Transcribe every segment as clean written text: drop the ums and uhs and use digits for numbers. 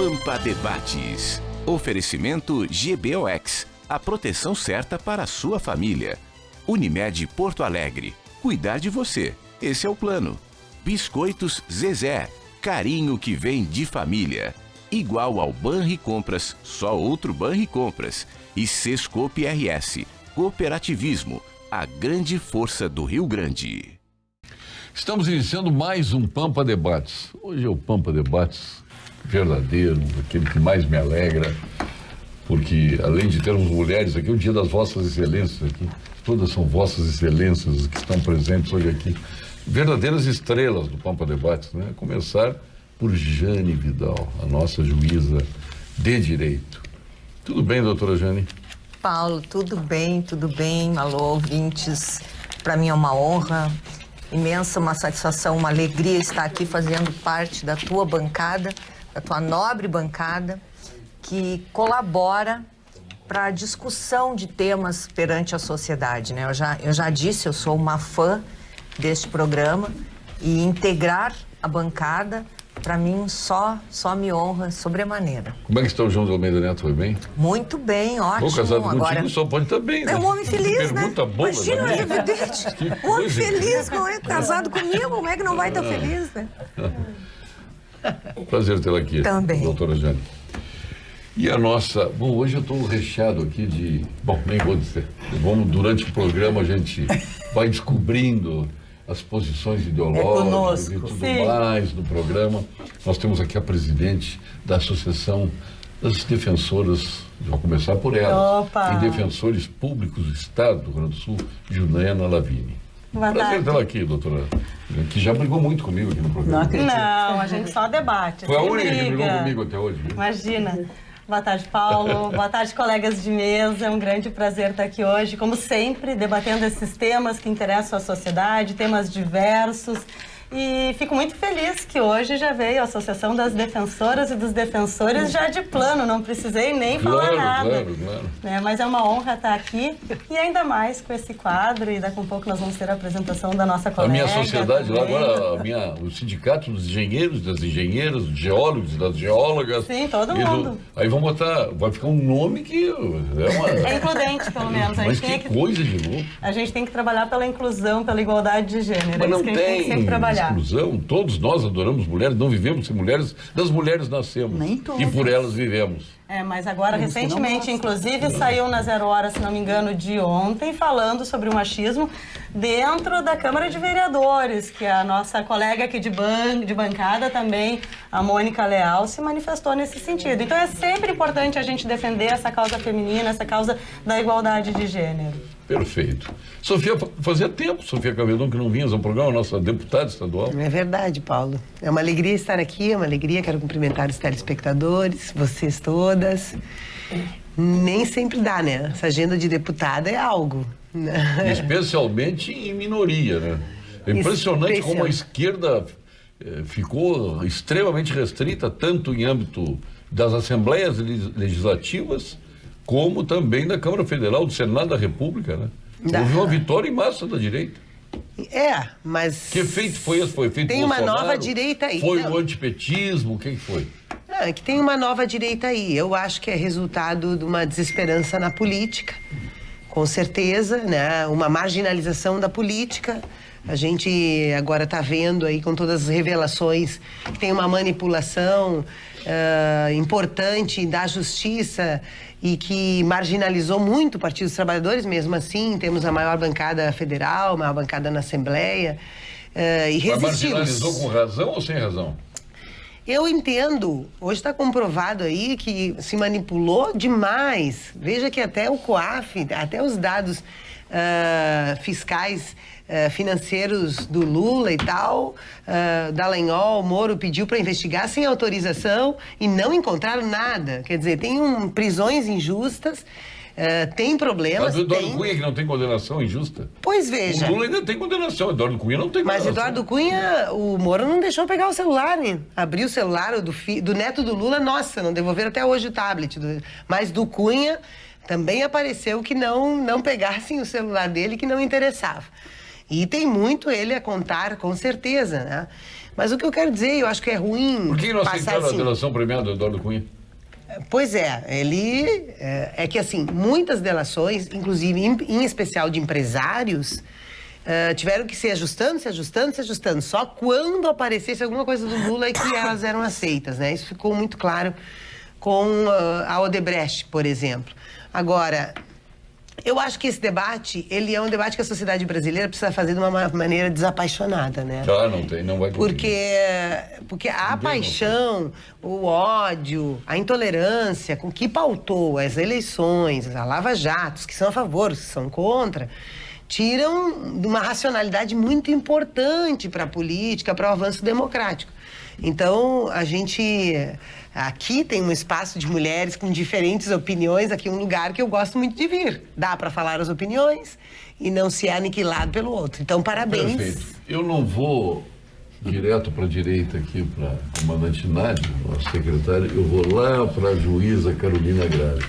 Pampa Debates. Oferecimento GBOX, a proteção certa para a sua família. Unimed Porto Alegre, cuidar de você, esse é o plano. Biscoitos Zezé, carinho que vem de família. Igual ao Banricompras, só outro Banricompras. E Sescope RS, cooperativismo, a grande força do Rio Grande. Estamos iniciando mais um Pampa Debates. Hoje é o Pampa Debates verdadeiro, aquele que mais me alegra, porque além de termos mulheres aqui, é o dia das vossas excelências aqui, todas são vossas excelências que estão presentes hoje aqui, verdadeiras estrelas do Pampa Debates, né? A começar por Jane Vidal, a nossa juíza de direito. Tudo bem, doutora Jane? Paulo, tudo bem, alô, ouvintes, para mim é uma honra imensa, uma satisfação, uma alegria estar aqui fazendo parte da tua bancada, da tua nobre bancada, que colabora para a discussão de temas perante a sociedade, né? Eu já disse, eu sou uma fã deste programa e integrar a bancada, para mim, só me honra sobremaneira. Como é que está o João de Almeida Neto? Foi bem? Muito bem, ótimo. Tô casado contigo, só pode estar bem, né? É um homem feliz, né? Pergunta boa, imagina, né? é evidente. Um homem feliz, não é casado comigo, como é que não vai estar feliz, né? Prazer tê-la aqui, também, doutora Jane. E a nossa... Bom, hoje eu estou recheado aqui de... Bom, nem vou dizer. Durante o programa a gente vai descobrindo as posições ideológicas e tudo mais do programa. Nós temos aqui a presidente da Associação das Defensoras, vou começar por ela, e Defensores Públicos do Estado do Rio Grande do Sul, Juliana Lavigne. Prazer tê-la aqui, doutora, que já brigou muito comigo aqui no programa. Não, a gente só debate. Foi a única que brigou comigo até hoje. Imagina. Boa tarde, Paulo. Boa tarde, colegas de mesa. É um grande prazer estar aqui hoje, como sempre, debatendo esses temas que interessam a sociedade, temas diversos. E fico muito feliz que hoje já veio a Associação das Defensoras e dos Defensores já de plano, não precisei nem falar nada. Claro. Né? Mas é uma honra estar aqui e ainda mais com esse quadro, e daqui a um pouco nós vamos ter a apresentação da nossa colega. A minha sociedade também. Lá agora, o sindicato dos engenheiros, das engenheiras, dos geólogos, das geólogas. Sim, todo mundo. Aí vão botar, vai ficar um nome que é includente, pelo menos. Mas que coisa de louco. A gente tem que trabalhar pela inclusão, pela igualdade de gênero. Mas não tem que sempre trabalhar. Exclusão, todos nós adoramos mulheres, não vivemos sem mulheres, das mulheres nascemos. Nem todas. E por elas vivemos. Mas agora, recentemente, inclusive, saiu na Zero Hora, se não me engano, de ontem, falando sobre o machismo dentro da Câmara de Vereadores, que a nossa colega aqui de bancada também, a Mônica Leal, se manifestou nesse sentido. Então é sempre importante a gente defender essa causa feminina, essa causa da igualdade de gênero. Perfeito. Sofia, fazia tempo, Sofia Cavedon, que não vinhas ao programa, nossa deputada estadual. É verdade, Paulo. É uma alegria estar aqui, é uma alegria, quero cumprimentar os telespectadores, vocês todas. Nem sempre dá, né? Essa agenda de deputada é algo. Especialmente em minoria, né? É impressionante como a esquerda ficou extremamente restrita, tanto em âmbito das assembleias legislativas, como também da Câmara Federal, do Senado da República, né? Houve uma vitória em massa da direita. Mas... Que efeito foi esse? Foi efeito tem Bolsonaro? Uma nova direita aí. Foi o antipetismo? O que foi? É que tem uma nova direita aí. Eu acho que é resultado de uma desesperança na política, com certeza, né? Uma marginalização da política. A gente agora está vendo aí com todas as revelações que tem uma manipulação importante da justiça e que marginalizou muito o Partido dos Trabalhadores. Mesmo assim, temos a maior bancada federal, a maior bancada na Assembleia, e resistimos. Mas marginalizou com razão ou sem razão? Eu entendo, hoje está comprovado aí que se manipulou demais. Veja que até o COAF, até os dados fiscais, financeiros do Lula e tal, Dallagnol, Moro pediu para investigar sem autorização e não encontraram nada. Quer dizer, tem prisões injustas, tem problemas. Mas o Eduardo Cunha que não tem condenação injusta? Pois veja. O Lula ainda tem condenação, o Eduardo Cunha não tem condenação. Mas Eduardo Cunha, o Moro não deixou pegar o celular, né? Abriu o celular do neto do Lula, nossa, não devolveram até hoje o tablet. Mas do Cunha também apareceu que não pegassem o celular dele, que não interessava. E tem muito ele a contar, com certeza, né? Mas o que eu quero dizer, eu acho que é ruim... Por que não passar aceitaram assim... a delação premiada do Eduardo Cunha? Pois é, ele... É que, assim, muitas delações, inclusive em especial de empresários, tiveram que se ajustando. Só quando aparecesse alguma coisa do Lula é que elas eram aceitas, né? Isso ficou muito claro com a Odebrecht, por exemplo. Agora... Eu acho que esse debate, ele é um debate que a sociedade brasileira precisa fazer de uma maneira desapaixonada, né? Não vai conseguir. Porque a paixão, o ódio, a intolerância com que pautou as eleições, a Lava Jato, que são a favor, os que são contra, tiram de uma racionalidade muito importante para a política, para o avanço democrático. Então, a gente... Aqui tem um espaço de mulheres com diferentes opiniões, aqui um lugar que eu gosto muito de vir. Dá para falar as opiniões e não ser aniquilado pelo outro. Então, parabéns. Perfeito. Eu não vou direto para a direita aqui, para a comandante Nádia, nossa secretária, eu vou lá para a juíza Carolina Grazi.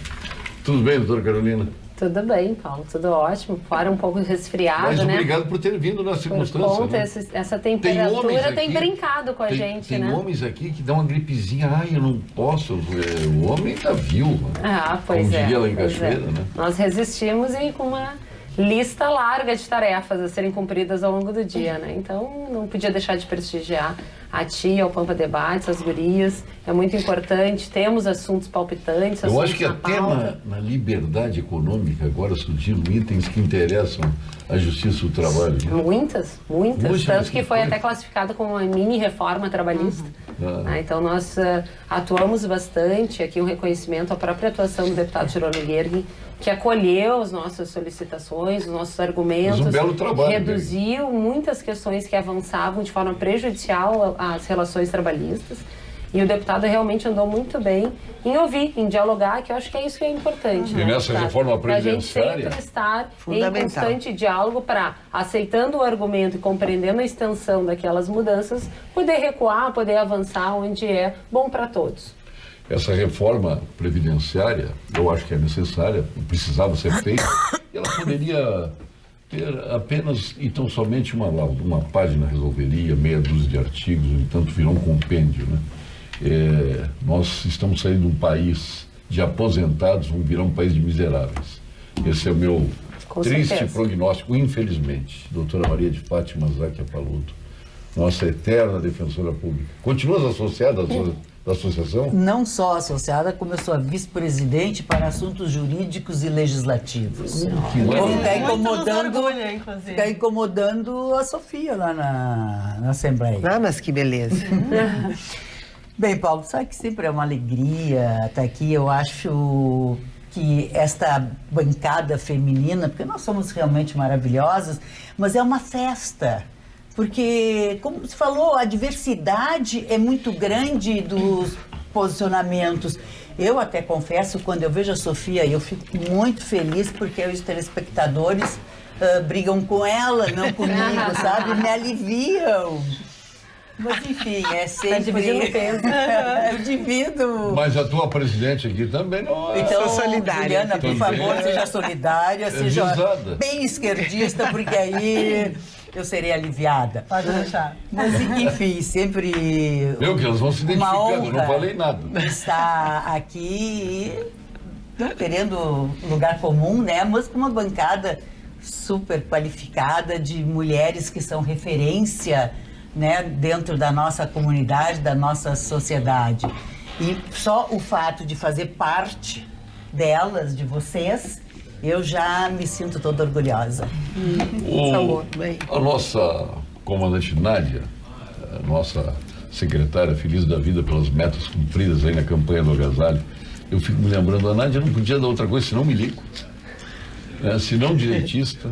Tudo bem, doutora Carolina? Tudo bem, Paulo, tudo ótimo. Fora um pouco resfriado, Mas né? Obrigado por ter vindo na circunstância. Por conta, né? essa temperatura tem brincado com a gente, tem né? Tem homens aqui que dão uma gripezinha. Eu não posso. O homem tá viúva. Pois como é. diria lá em Cachoeira, né? Nós resistimos e com uma lista larga de tarefas a serem cumpridas ao longo do dia, né? Então, não podia deixar de prestigiar a ti, ao Pampa Debates, as gurias. É muito importante. Temos assuntos palpitantes, Eu assuntos acho que até na liberdade econômica agora surgiram itens que interessam a justiça do trabalho. Né? Muitas. Tanto que foi até classificada como uma mini reforma trabalhista. Então, nós atuamos bastante. Aqui um reconhecimento à própria atuação do deputado Jerônimo Guergui, que acolheu as nossas solicitações, os nossos argumentos. Mas um belo trabalho, reduziu muitas questões que avançavam de forma prejudicial às relações trabalhistas. E o deputado realmente andou muito bem em ouvir, em dialogar, que eu acho que é isso que é importante. E nessa reforma previdenciária... A gente sempre estar em constante diálogo para, aceitando o argumento e compreendendo a extensão daquelas mudanças, poder recuar, poder avançar onde é bom para todos. Essa reforma previdenciária, eu acho que é necessária, precisava ser feita, e ela poderia ter apenas e tão somente uma página resolveria, meia dúzia de artigos, no entanto virou um compêndio, né? Nós estamos saindo de um país de aposentados, vamos virar um país de miseráveis. Esse é o meu triste prognóstico, infelizmente. Doutora Maria de Fátima Záquia Paludo, nossa eterna defensora pública. Continuas associada da associação? Não só associada, como eu sou a vice-presidente para assuntos jurídicos e legislativos. Vou ficar incomodando a Sofia lá na Assembleia. Mas que beleza. Bem, Paulo, sabe que sempre é uma alegria estar aqui. Eu acho que esta bancada feminina, porque nós somos realmente maravilhosas, mas é uma festa. Porque, como você falou, a diversidade é muito grande dos posicionamentos. Eu até confesso, quando eu vejo a Sofia, eu fico muito feliz porque os telespectadores brigam com ela, não comigo, sabe? Me aliviam. Mas, enfim, é sempre... Está dividindo peso. Eu divido. Mas a tua presidente aqui também não é... Então, sou solidária. Juliana, por favor, seja solidária, seja bem esquerdista, porque aí eu serei aliviada. Pode deixar. Mas, enfim, sempre... Meu, que elas vão se identificando, eu não falei nada. Está aqui, não querendo lugar comum, né? Mas com uma bancada super qualificada de mulheres que são referência, né, dentro da nossa comunidade, da nossa sociedade. E só o fato de fazer parte delas, de vocês, eu já me sinto toda orgulhosa. A nossa comandante Nádia, a nossa secretária, feliz da vida pelas metas cumpridas aí na campanha do agasalho, eu fico me lembrando, a Nádia não podia dar outra coisa senão milico, né, senão direitista,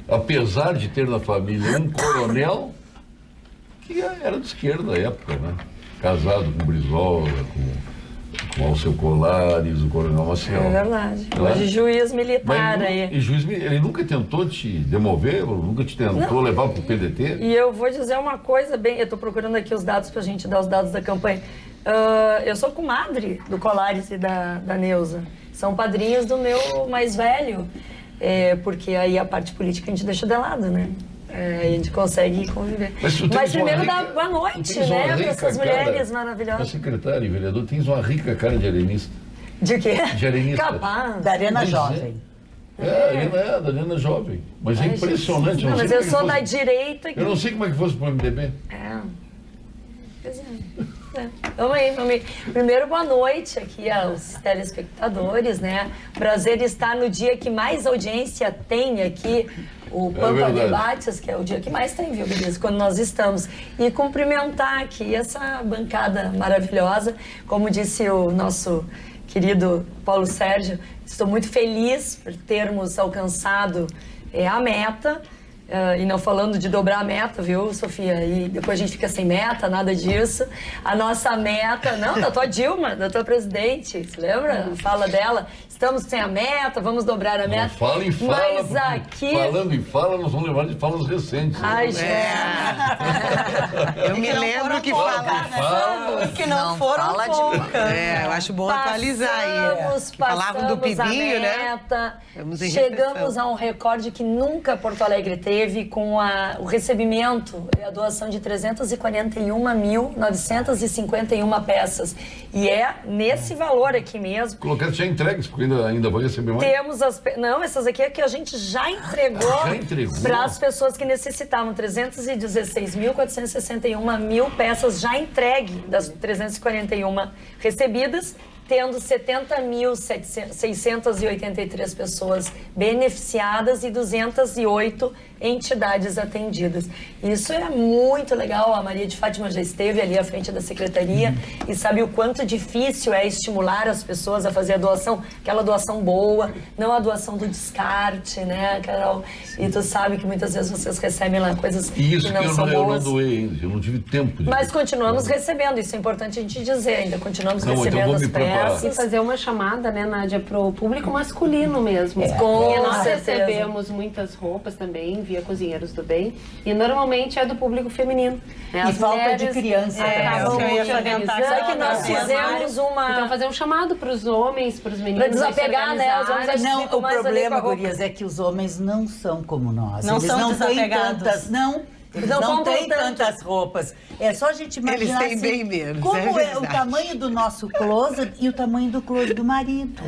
apesar de ter na família um coronel que era de esquerda na época, né? Casado com Brizola, com Alceu Colares, o coronel Maciel. É verdade. Né? Hoje juiz militar aí. E juiz, ele nunca tentou te demover, nunca te tentou levar para o PDT? E eu vou dizer uma coisa bem, eu estou procurando aqui os dados para a gente dar os dados da campanha. Eu sou comadre do Colares e da Neuza. São padrinhos do meu mais velho, porque aí a parte política a gente deixa de lado, né? a gente consegue conviver. Mas primeiro dá boa noite, né, para essas mulheres maravilhosas. A secretária e vereador, tens uma rica cara de arenista. De quê? De arenista. Capaz. Da Arena Jovem. Da Arena Jovem. Mas é impressionante. Não, mas eu sou da direita. Eu não sei como é que fosse pro MDB. Pois é. Vamos aí. Primeiro, boa noite aqui aos telespectadores, né? Prazer estar no dia que mais audiência tem aqui, o Pampa Debates, que é o dia que mais tem, viu, beleza? Quando nós estamos. E cumprimentar aqui essa bancada maravilhosa, como disse o nosso querido Paulo Sérgio, estou muito feliz por termos alcançado a meta. E não falando de dobrar a meta, viu, Sofia? E depois a gente fica sem meta, nada disso. A nossa meta, não, da tua Dilma, da tua presidente, você lembra? Fala dela, estamos sem a meta, vamos dobrar a meta. Fala em fala. Mas aqui... Falando em fala, nós vamos levar de falas recentes. Ai, gente. Eu me lembro que falavam. Que não foram poucas. Eu acho bom atualizar aí. Falavam do PIBinho, né? Chegamos a um recorde que nunca Porto Alegre teve, com o recebimento e a doação de 341.951 peças. E é nesse valor aqui mesmo. Colocaram já entregues, porque ainda vai receber mais. Temos Não, essas aqui é que a gente já entregou para as pessoas que necessitavam. 316.461 peças já entregue das 341 recebidas, tendo 70.683 pessoas beneficiadas e 208 entidades atendidas. Isso é muito legal. A Maria de Fátima já esteve ali à frente da secretaria e sabe o quanto difícil é estimular as pessoas a fazer a doação, aquela doação boa, não a doação do descarte, né, Carol? E tu sabe que muitas vezes vocês recebem lá coisas que não são boas. Eu não doei ainda, eu não tive tempo de... Mas continuamos recebendo, isso é importante a gente dizer, ainda continuamos recebendo as peças. E fazer uma chamada, né, Nádia, pro público masculino mesmo. Com nós certeza. recebemos muitas roupas também via Cozinheiros do Bem e normalmente é do público feminino. Né? As falta de criança. Só que nós fizemos uma... Então fazer um chamado para os homens, para os meninos. Para desapegar, né? Os homens não, o problema, gurias, é que os homens não são como nós. Não Eles são não têm desapegados. tantas, eles não têm tantas roupas. É só a gente imaginar Eles têm assim, bem menos, como é o tamanho do nosso closet e o tamanho do closet do marido.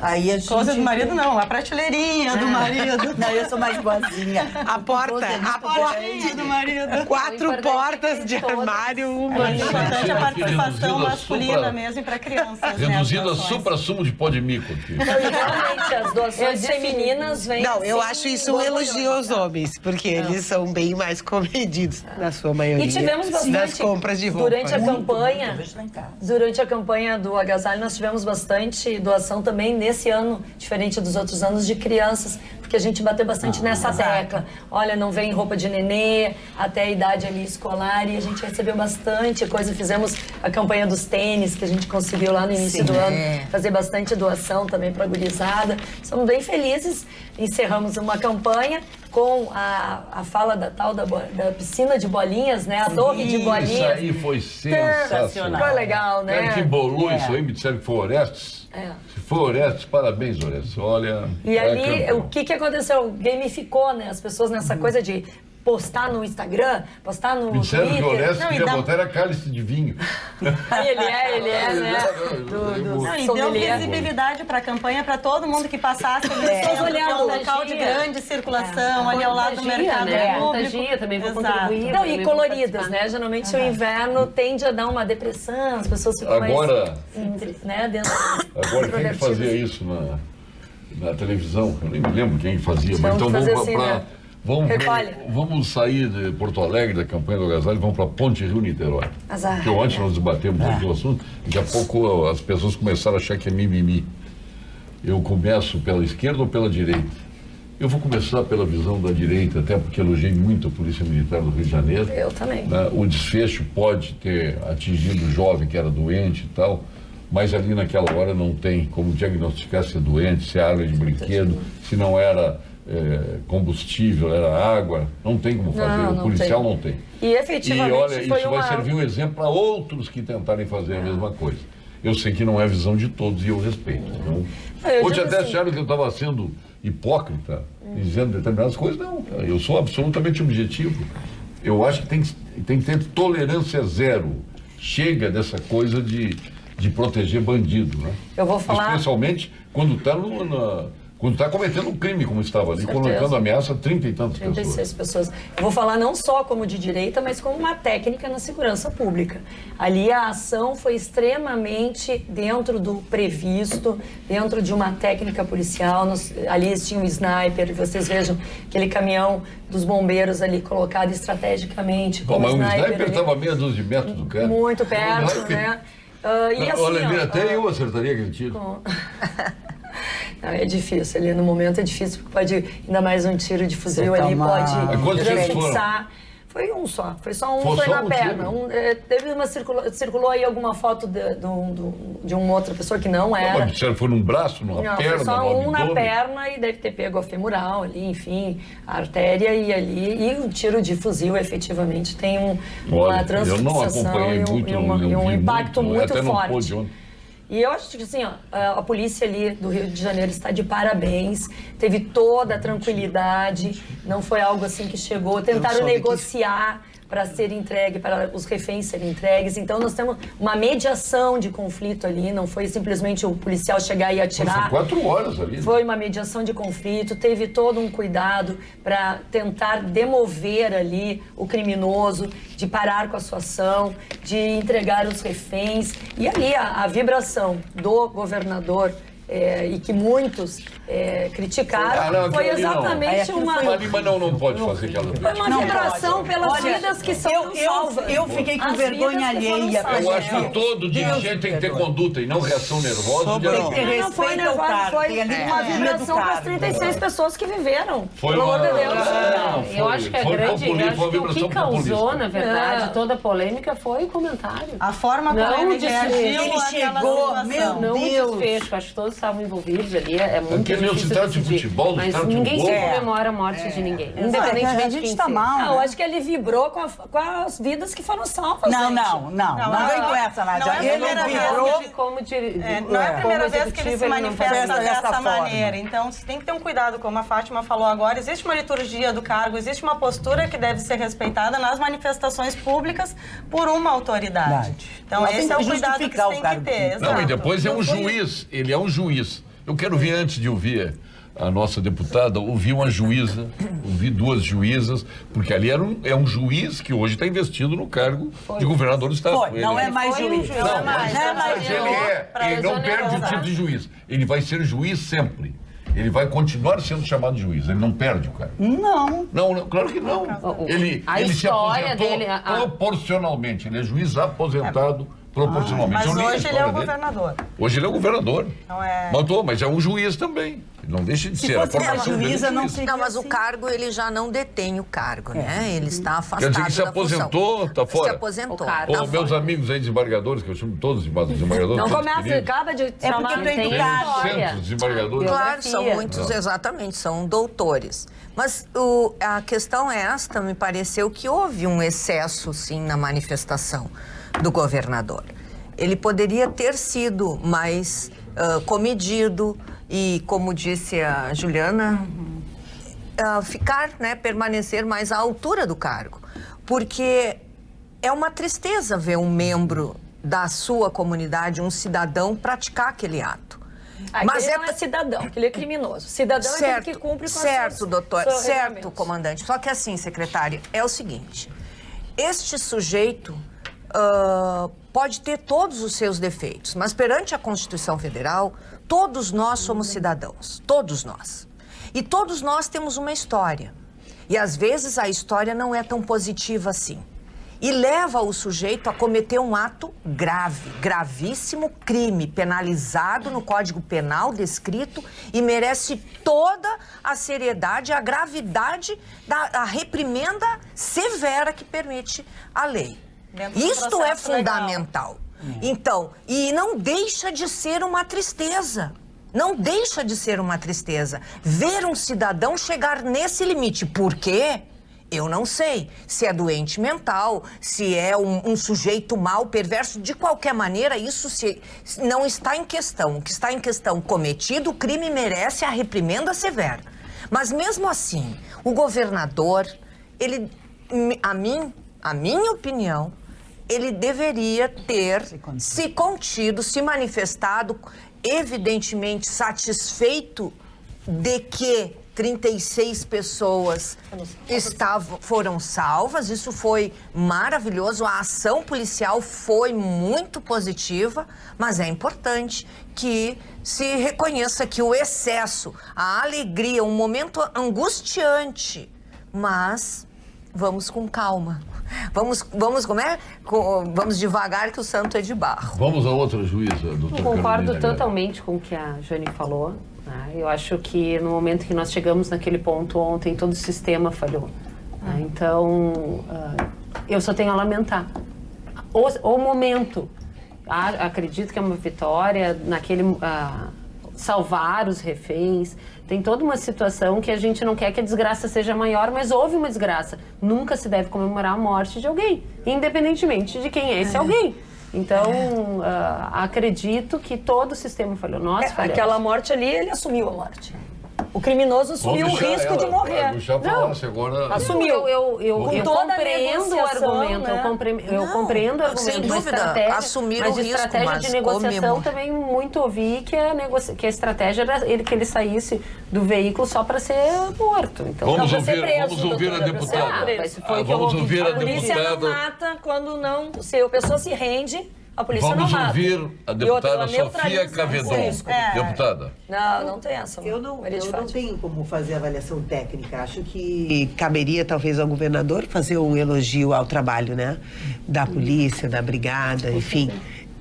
Aí a gente... Closet do marido não, a prateleirinha do marido. Não, eu sou mais boazinha. A porta do marido. 4 portas de armário, uma. É importante a participação masculina mesmo para crianças. Reduzindo a supra-sumo de pó de mico aqui. Realmente, as doações femininas vêm... Não, eu acho isso um elogio aos homens, porque eles são bem mais comedidos, na sua maioria. E tivemos bastante nas compras de roupa. Durante a campanha do Agasalho, nós tivemos bastante doação também nesse ano, diferente dos outros anos, de crianças, porque a gente bateu bastante nessa tecla. Olha, não vem roupa de nenê até a idade ali escolar, e a gente recebeu bastante coisa. Fizemos a campanha dos tênis, que a gente conseguiu lá no início do ano, fazer bastante doação também para a gurizada. Estamos bem felizes. Encerramos uma campanha com a fala da tal da piscina de bolinhas, né? A torre de bolinhas. Isso aí foi sensacional. Ficou legal, né? Cara, que bolou isso aí, me disseram que foi Orestes. Se foi Orestes, parabéns, Orestes. Olha... E ali, o que aconteceu? Gamificou, né? As pessoas nessa coisa de postar no Instagram, postar no Twitter. Me disseram que o Orestes queria botar a cálice de vinho. Ele é, né? E deu visibilidade para a campanha para todo mundo que passasse. Pessoas olhando o local de grande circulação, ali ao lado do mercado público. Também vou contribuir. Não, e coloridas, né? Geralmente o inverno tende a dar uma depressão, as pessoas ficam mais... Agora, dentro quem fazia isso na televisão? Eu nem me lembro quem fazia, mas então vamos sair de Porto Alegre, da campanha do Agasalho, e vamos para Ponte Rio Niterói. Porque ontem nós debatemos aqui o assunto, daqui a pouco as pessoas começaram a achar que é mimimi. Eu começo pela esquerda ou pela direita? Eu vou começar pela visão da direita, até porque elogiei muito a Polícia Militar do Rio de Janeiro. Eu também. O desfecho pode ter atingido o jovem que era doente e tal, mas ali naquela hora não tem como diagnosticar se é doente, se é água de brinquedo, se não era combustível, era água, não tem como fazer, o policial não tem. E efetivamente olha, isso vai servir um exemplo para outros que tentarem fazer a mesma coisa. Eu sei que não é a visão de todos e eu respeito. Então, hoje até acharam que eu estava sendo hipócrita, dizendo determinadas coisas. Não, eu sou absolutamente objetivo. Eu acho que tem que ter tolerância zero. Chega dessa coisa de proteger bandido, né? Eu vou falar... Especialmente quando está cometendo um crime, como estava ali, colocando ameaça a 30 e tantas 36 pessoas. Eu vou falar não só como de direita, mas como uma técnica na segurança pública. Ali a ação foi extremamente dentro do previsto, dentro de uma técnica policial. Ali tinha um sniper, e vocês vejam aquele caminhão dos bombeiros ali colocado estrategicamente. Mas o sniper estava a meia dúzia de metros do cara. Muito perto, né? E assim, olha, até eu acertaria aquele tiro. Não, é difícil, ali no momento é difícil, porque pode, ainda mais um tiro de fuzil ali, pode refixar. Foi um só, foi só um, foi na perna. Teve circulou aí alguma foto de uma outra pessoa que não era. Mas foi num braço, numa perna? Foi só um na perna e deve ter pego a femoral ali, enfim, a artéria e o tiro de fuzil efetivamente tem uma transfixação e um impacto muito forte. E eu acho que assim, a polícia ali do Rio de Janeiro está de parabéns, teve toda a tranquilidade, não foi algo assim que chegou, tentaram negociar para ser entregue, para os reféns serem entregues. Então nós temos uma mediação de conflito ali, não foi simplesmente o policial chegar e atirar. Foi 4 horas ali. Foi uma mediação de conflito, teve todo um cuidado para tentar demover ali o criminoso, de parar com a sua ação, de entregar os reféns. E ali a vibração do governador, e que muitos criticaram, foi exatamente uma... Mas não pode fazer aquela... Foi uma vibração pelas vidas que são salvas. Eu fiquei com vergonha alheia. Eu acho que todo dirigente tem que ter conduta e não reação nervosa. Não foi nervosa, foi uma vibração para as 36 pessoas que viveram. Pelo amor de Deus. Eu acho que a grande... O que causou, na verdade, toda a polêmica foi o comentário. A forma como ele reagiu, ele chegou, meu Deus. Não o desfecho, acho que todos estavam envolvidos ali, é muito difícil de futebol, mas ninguém se comemora a morte de ninguém, independentemente de quem seja. Eu acho que ele vibrou com as vidas que foram salvas. Não vem com essa, Nádia. Ele vibrou não é a primeira vez que ele se manifesta dessa maneira. Então, você tem que ter um cuidado, como a Fátima falou agora. Existe uma liturgia do cargo, existe uma postura que deve ser respeitada nas manifestações públicas por uma autoridade. Então, esse é o cuidado que você tem que ter. Não, e depois é um juiz, ele é um juiz. Eu quero ver, antes de ouvir a nossa deputada, ouvir uma juíza, ouvir 2 juízas, porque ali é um juiz que hoje está investido no cargo de governador do estado. Não é mais juiz. Ele não perde o título de juiz. Ele vai ser juiz sempre. Ele vai continuar sendo chamado de juiz. Ele não perde o cargo. Não, claro que não. Ele se aposentou proporcionalmente. Ele é juiz aposentado proporcionalmente. Mas hoje ele é o governador. Hoje ele é o governador. Mas é um juiz também. Ele não deixa de ser. Se fosse a juíza, não seria. Não, mas o cargo, ele já não detém o cargo, né? Ele está afastado da função. Quer dizer que se aposentou, está fora? Se aposentou. Meus amigos aí, desembargadores, que eu chamo todos de desembargadores. Não começa, acaba de chamar. Tem centros de desembargadores. Claro, são muitos, exatamente, são doutores. Mas a questão é esta, me pareceu que houve um excesso, sim, na manifestação do governador. Ele poderia ter sido mais comedido e, como disse a Juliana, permanecer mais à altura do cargo. Porque é uma tristeza ver um membro da sua comunidade, um cidadão, praticar aquele ato. Mas não é cidadão, aquele é criminoso. Cidadão é aquele que cumpre com certo, doutor, certo, comandante. Só que assim, secretária, é o seguinte, este sujeito pode ter todos os seus defeitos, mas perante a Constituição Federal, todos nós somos cidadãos, todos nós. E todos nós temos uma história. E às vezes a história não é tão positiva assim. E leva o sujeito a cometer um ato grave, gravíssimo crime, penalizado no Código Penal descrito e merece toda a seriedade, a gravidade da reprimenda severa que permite a lei. Isto é fundamental. Então, e não deixa de ser uma tristeza. Não deixa de ser uma tristeza ver um cidadão chegar nesse limite. Por quê? Eu não sei se é doente mental, se é um sujeito mau, perverso. De qualquer maneira, isso não está em questão. O que está em questão, cometido, o crime merece a reprimenda severa. Mas mesmo assim, o governador, ele, a minha opinião, ele deveria ter se contido, se manifestado, evidentemente satisfeito de que 36 pessoas foram salvas, isso foi maravilhoso, a ação policial foi muito positiva, mas é importante que se reconheça que o excesso, a alegria, um momento angustiante, mas vamos com calma. Vamos devagar que o santo é de barro. Vamos a outra juíza, doutora. Eu concordo totalmente com o que a Jane falou. Eu acho que no momento que nós chegamos naquele ponto ontem, todo o sistema falhou. Então, eu só tenho a lamentar. O momento, acredito que é uma vitória, salvar os reféns. Tem toda uma situação que a gente não quer que a desgraça seja maior, mas houve uma desgraça. Nunca se deve comemorar a morte de alguém, independentemente de quem é esse alguém. Então, acredito que todo o sistema falhou. Nós falhamos. Aquela morte ali, ele assumiu a morte. O criminoso assumiu o risco de morrer. Assumiu. Eu compreendo o argumento. Né? Eu compreendo o argumento. Sem dúvida, assumir o risco, estratégia de negociação também muito ouvi que a estratégia era que ele saísse do veículo só para ser morto. Então, vamos ouvir a deputada. Vamos ouvir a deputada. A polícia não mata quando não... Se a pessoa se rende... A polícia vamos não mata. ouvir a deputada Sofia Cavedon. Deputada. Não tem essa. Eu não tenho como fazer avaliação técnica. Acho que caberia talvez ao governador fazer um elogio ao trabalho, né? Da polícia, da brigada, enfim.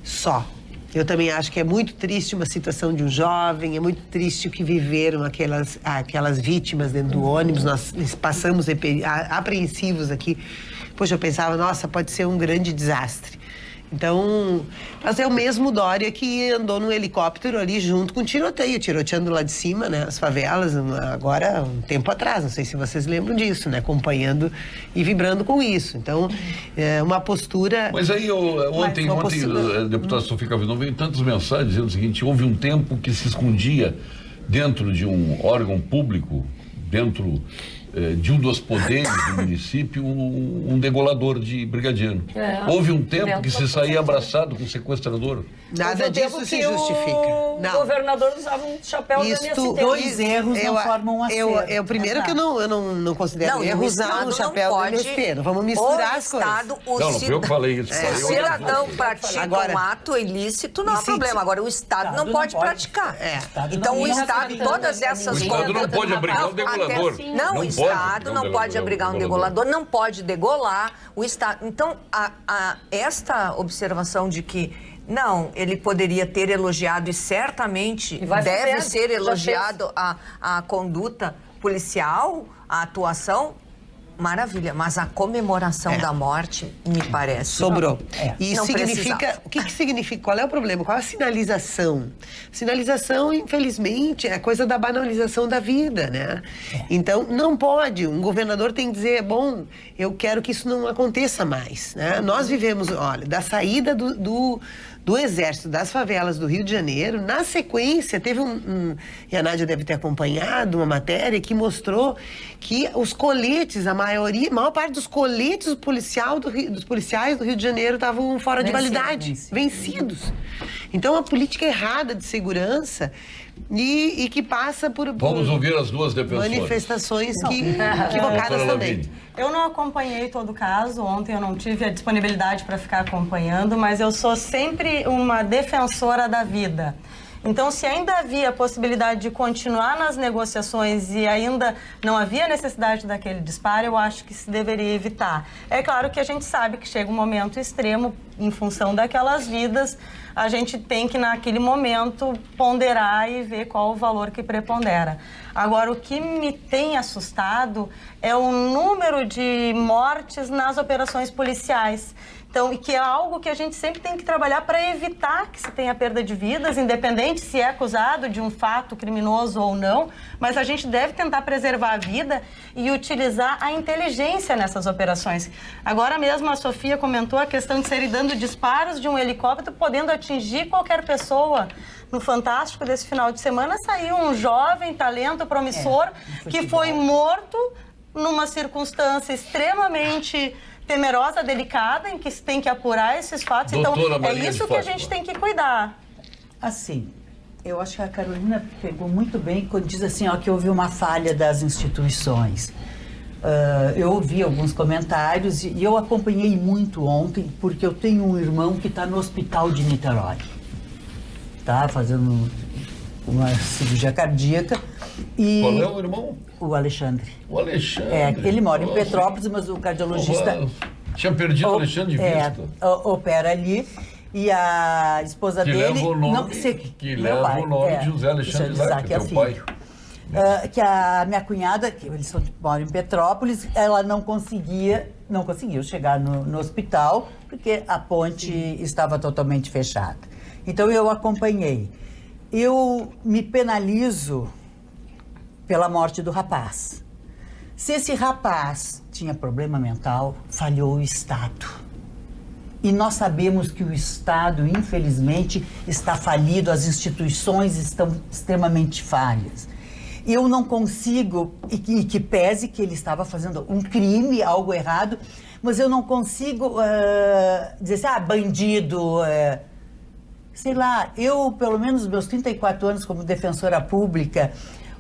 Só. Eu também acho que é muito triste uma situação de um jovem, é muito triste o que viveram aquelas vítimas dentro do ônibus. Nós passamos apreensivos aqui. Poxa, eu pensava, nossa, pode ser um grande desastre. Então, mas é o mesmo Dória que andou num helicóptero ali junto com tiroteando lá de cima, né, as favelas, agora, um tempo atrás, não sei se vocês lembram disso, né, acompanhando e vibrando com isso. Então, é uma postura... Mas aí, ontem a deputada Sofia Cavedon veio tantas mensagens dizendo o seguinte: houve um tempo que se escondia dentro de um órgão público, dentro... de um dos poderes do município, um degolador de brigadeiro. Houve um tempo que se saía abraçado com o sequestrador. Nada disso se justifica. O governador usava um chapéu da MST. Dois erros não formam um acerto. Primeiro que eu não considero erro usar um chapéu da MST. Não vamos misturar as coisas. Não fui eu que falei isso. Se o cidadão pratica um ato ilícito, não há problema. Agora, o Estado não pode praticar. Então, o Estado, todas essas... O Estado não pode abrigar o degolador. Não, o Estado não pode abrigar um degolador, não pode degolar o Estado. Então, esta observação de que, não, ele poderia ter elogiado e certamente deve ser elogiado a conduta policial, a atuação, maravilha, mas a comemoração da morte, me parece... Sobrou. E isso significa... O que significa? Qual é o problema? Qual é a sinalização? Sinalização, infelizmente, é a coisa da banalização da vida, né? Então, não pode. Um governador tem que dizer, bom, eu quero que isso não aconteça mais, né? Nós vivemos, olha, da saída do Exército das favelas do Rio de Janeiro, na sequência, teve e a Nádia deve ter acompanhado uma matéria que mostrou que os coletes, a maior parte dos coletes dos policiais do Rio de Janeiro estavam fora de validade, vencidos. Então, a política errada de segurança e que passa por Vamos ouvir as duas defensoras. Manifestações equivocadas também. Eu não acompanhei todo o caso, ontem eu não tive a disponibilidade para ficar acompanhando, mas eu sou sempre uma defensora da vida. Então, se ainda havia a possibilidade de continuar nas negociações e ainda não havia necessidade daquele disparo, eu acho que se deveria evitar. É claro que a gente sabe que chega um momento extremo, em função daquelas vidas, a gente tem que, naquele momento, ponderar e ver qual o valor que prepondera. Agora, o que me tem assustado é o número de mortes nas operações policiais. Então, e que é algo que a gente sempre tem que trabalhar para evitar que se tenha perda de vidas, independente se é acusado de um fato criminoso ou não, mas a gente deve tentar preservar a vida e utilizar a inteligência nessas operações. Agora mesmo a Sofia comentou a questão de sair dando disparos de um helicóptero, podendo atingir qualquer pessoa. No Fantástico desse final de semana saiu um jovem talento promissor que foi morto numa circunstância extremamente temerosa, delicada, em que se tem que apurar esses fatos. Doutora Então, é isso que a gente tem que cuidar. Assim, eu acho que a Carolina pegou muito bem quando diz assim, ó, que houve uma falha das instituições. Eu ouvi alguns comentários e eu acompanhei muito ontem, porque eu tenho um irmão que está no hospital de Niterói. Tá fazendo uma cirurgia cardíaca. E qual é o irmão? O Alexandre. O Alexandre. Ele mora em Petrópolis, mas o cardiologista... Tinha perdido o Alexandre de vista. Opera ali. E a esposa que dele... Leva o nome, que leva o nome de José Alexandre Isaac, que é teu pai. Que a minha cunhada, que eles moram em Petrópolis, ela não conseguiu chegar no hospital, porque a ponte estava totalmente fechada. Então eu acompanhei. Eu me penalizo pela morte do rapaz. Se esse rapaz tinha problema mental, falhou o Estado. E nós sabemos que o Estado, infelizmente, está falido, as instituições estão extremamente falhas. Eu não consigo, e que pese que ele estava fazendo um crime, algo errado, mas eu não consigo dizer assim, bandido... Sei lá, eu, pelo menos meus 34 anos como defensora pública,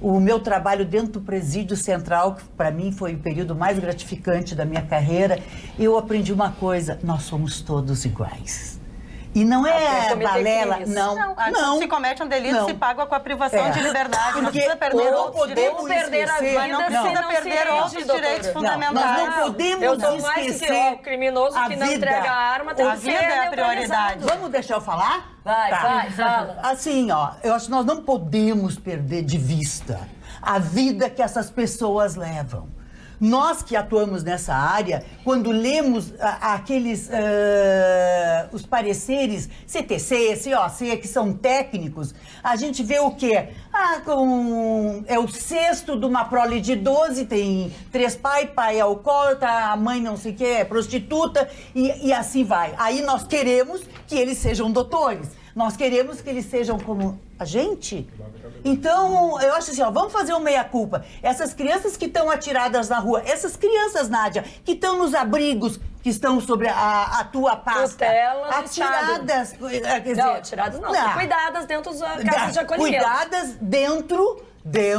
o meu trabalho dentro do presídio central, que para mim foi o período mais gratificante da minha carreira, eu aprendi uma coisa, nós somos todos iguais. E não é balela, não. Se comete um delito, se paga com a privação de liberdade. Não precisa perder outros direitos. Não perder a vida, não precisa perder outros direitos fundamentais. Nós não podemos eu sou mais esquecer o criminoso que não entrega a arma, tem a vida é a prioridade. Vamos deixar eu falar? Vai, fala. Assim, eu acho que nós não podemos perder de vista a vida que essas pessoas levam. Nós que atuamos nessa área, quando lemos os pareceres CTC, COC, que são técnicos, a gente vê o quê? É o sexto de uma prole de 12, tem 3 pai é alcoólatra, a mãe não sei o que, é prostituta, e assim vai. Aí nós queremos que eles sejam doutores, nós queremos que eles sejam como a gente. Então, eu acho assim, vamos fazer uma meia-culpa. Essas crianças que estão atiradas na rua, essas crianças, Nádia, que estão nos abrigos, que estão sobre a tua pasta. Atiradas. Não, atiradas não. Cuidadas dentro das casas de acolhimento. Cuidadas dentro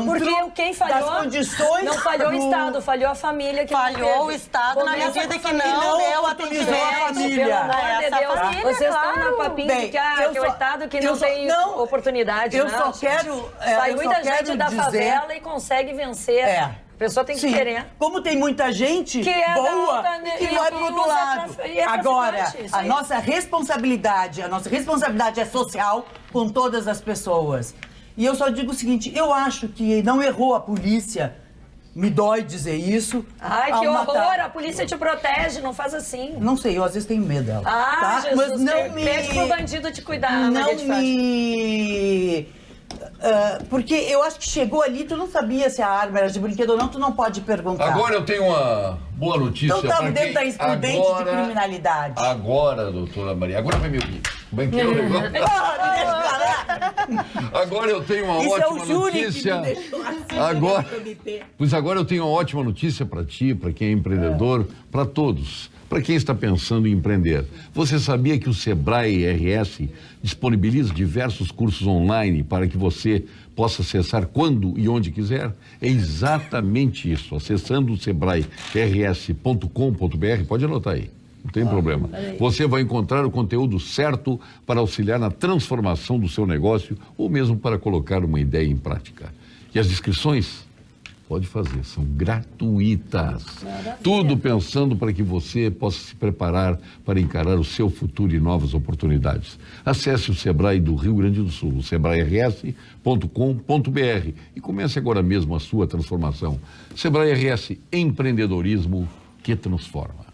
porque quem falhou das condições não falhou o Estado, falhou a família que falhou o Estado na medida que não deu autorizou a família. Pelo amor de Deus, vocês estão na papinha de que é o Estado que não tem oportunidade. Eu só quero sai muita gente da favela e consegue vencer. A pessoa tem que querer. Como tem muita gente boa que vai pro outro lado. Agora, a nossa responsabilidade é social com todas as pessoas. E eu só digo o seguinte, eu acho que não errou a polícia, me dói dizer isso. Ai, que horror, a polícia te protege, não faz assim. Não sei, eu às vezes tenho medo dela. Jesus, mas não pede pro bandido te cuidar. Porque eu acho que chegou ali, tu não sabia se a arma era de brinquedo ou não, tu não pode perguntar. Agora eu tenho uma boa notícia. Então estamos dentro da excludente de criminalidade. Agora, doutora Maria, agora vai me ouvir. Bem que eu negócio. Agora eu tenho uma ótima notícia. Agora eu tenho uma ótima notícia para ti, para quem é empreendedor, para todos. Para quem está pensando em empreender, você sabia que o Sebrae RS disponibiliza diversos cursos online para que você possa acessar quando e onde quiser? É exatamente isso. Acessando o sebrae-rs.com.br, pode anotar aí, não tem problema. Você vai encontrar o conteúdo certo para auxiliar na transformação do seu negócio ou mesmo para colocar uma ideia em prática. E as inscrições pode fazer, são gratuitas. Tudo pensando para que você possa se preparar para encarar o seu futuro e novas oportunidades. Acesse o Sebrae do Rio Grande do Sul, sebrae-rs.com.br e comece agora mesmo a sua transformação. Sebrae RS, empreendedorismo que transforma.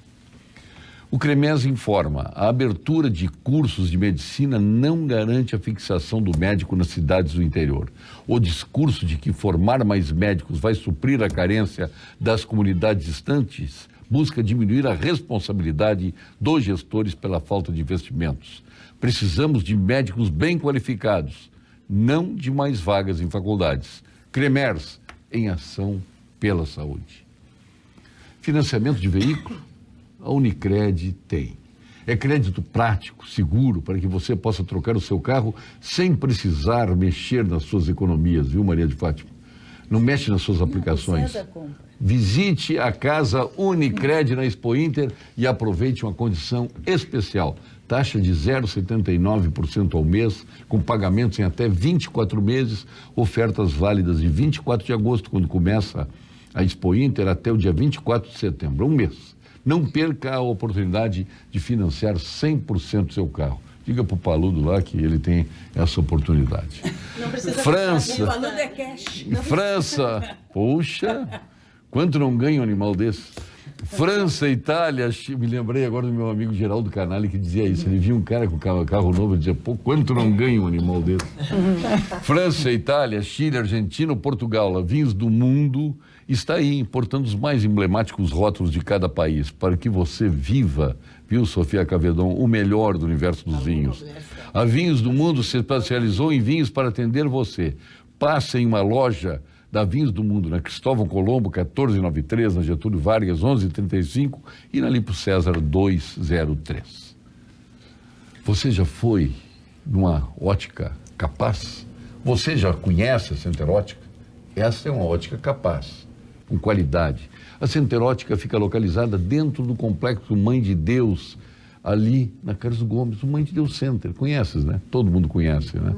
O CREMES informa, a abertura de cursos de medicina não garante a fixação do médico nas cidades do interior. O discurso de que formar mais médicos vai suprir a carência das comunidades distantes busca diminuir a responsabilidade dos gestores pela falta de investimentos. Precisamos de médicos bem qualificados, não de mais vagas em faculdades. CREMES, em ação pela saúde. Financiamento de veículo? A Unicred tem. É crédito prático, seguro, para que você possa trocar o seu carro sem precisar mexer nas suas economias, viu, Maria de Fátima? Não mexe nas suas aplicações. Visite a casa Unicred na Expo Inter e aproveite uma condição especial. Taxa de 0,79% ao mês, com pagamentos em até 24 meses, ofertas válidas de 24 de agosto, quando começa a Expo Inter, até o dia 24 de setembro, um mês. Não perca a oportunidade de financiar 100% do seu carro. Diga para o Paludo lá que ele tem essa oportunidade. Não precisa França. O Paludo é cash. França. Poxa, quanto não ganha um animal desse? França, Itália, me lembrei agora do meu amigo Geraldo Canali que dizia isso. Ele via um cara com carro novo e dizia, pô, quanto não ganha um animal desse? França, Itália, Chile, Argentina, Portugal, vinhos do mundo, está aí importando os mais emblemáticos rótulos de cada país para que você viva, viu, Sofia Cavedon, o melhor do universo dos vinhos. A Vinhos do Mundo se especializou em vinhos para atender você. Passe em uma loja da Vinhos do Mundo, na Cristóvão Colombo, 1493, na Getúlio Vargas, 1135 e na Lipo César, 203. Você já foi numa ótica capaz? Você já conhece a Center Ótica? Essa é uma ótica capaz, com qualidade. A Center Ótica fica localizada dentro do complexo Mãe de Deus, ali na Carlos Gomes, o Mãe de Deus Center. Conheces, né? Todo mundo conhece, né?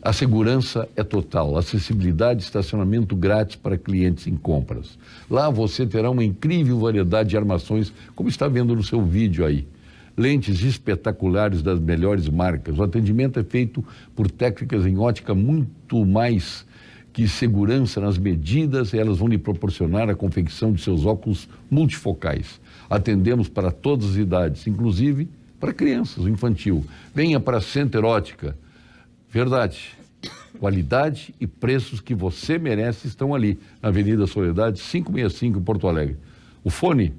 A segurança é total, acessibilidade e estacionamento grátis para clientes em compras. Lá você terá uma incrível variedade de armações, como está vendo no seu vídeo aí. Lentes espetaculares das melhores marcas. O atendimento é feito por técnicas em ótica muito mais que segurança nas medidas, elas vão lhe proporcionar a confecção de seus óculos multifocais. Atendemos para todas as idades, inclusive para crianças, o infantil. Venha para a Center Ótica. Verdade, qualidade e preços que você merece estão ali, na Avenida Soledade, 565, em Porto Alegre. O fone,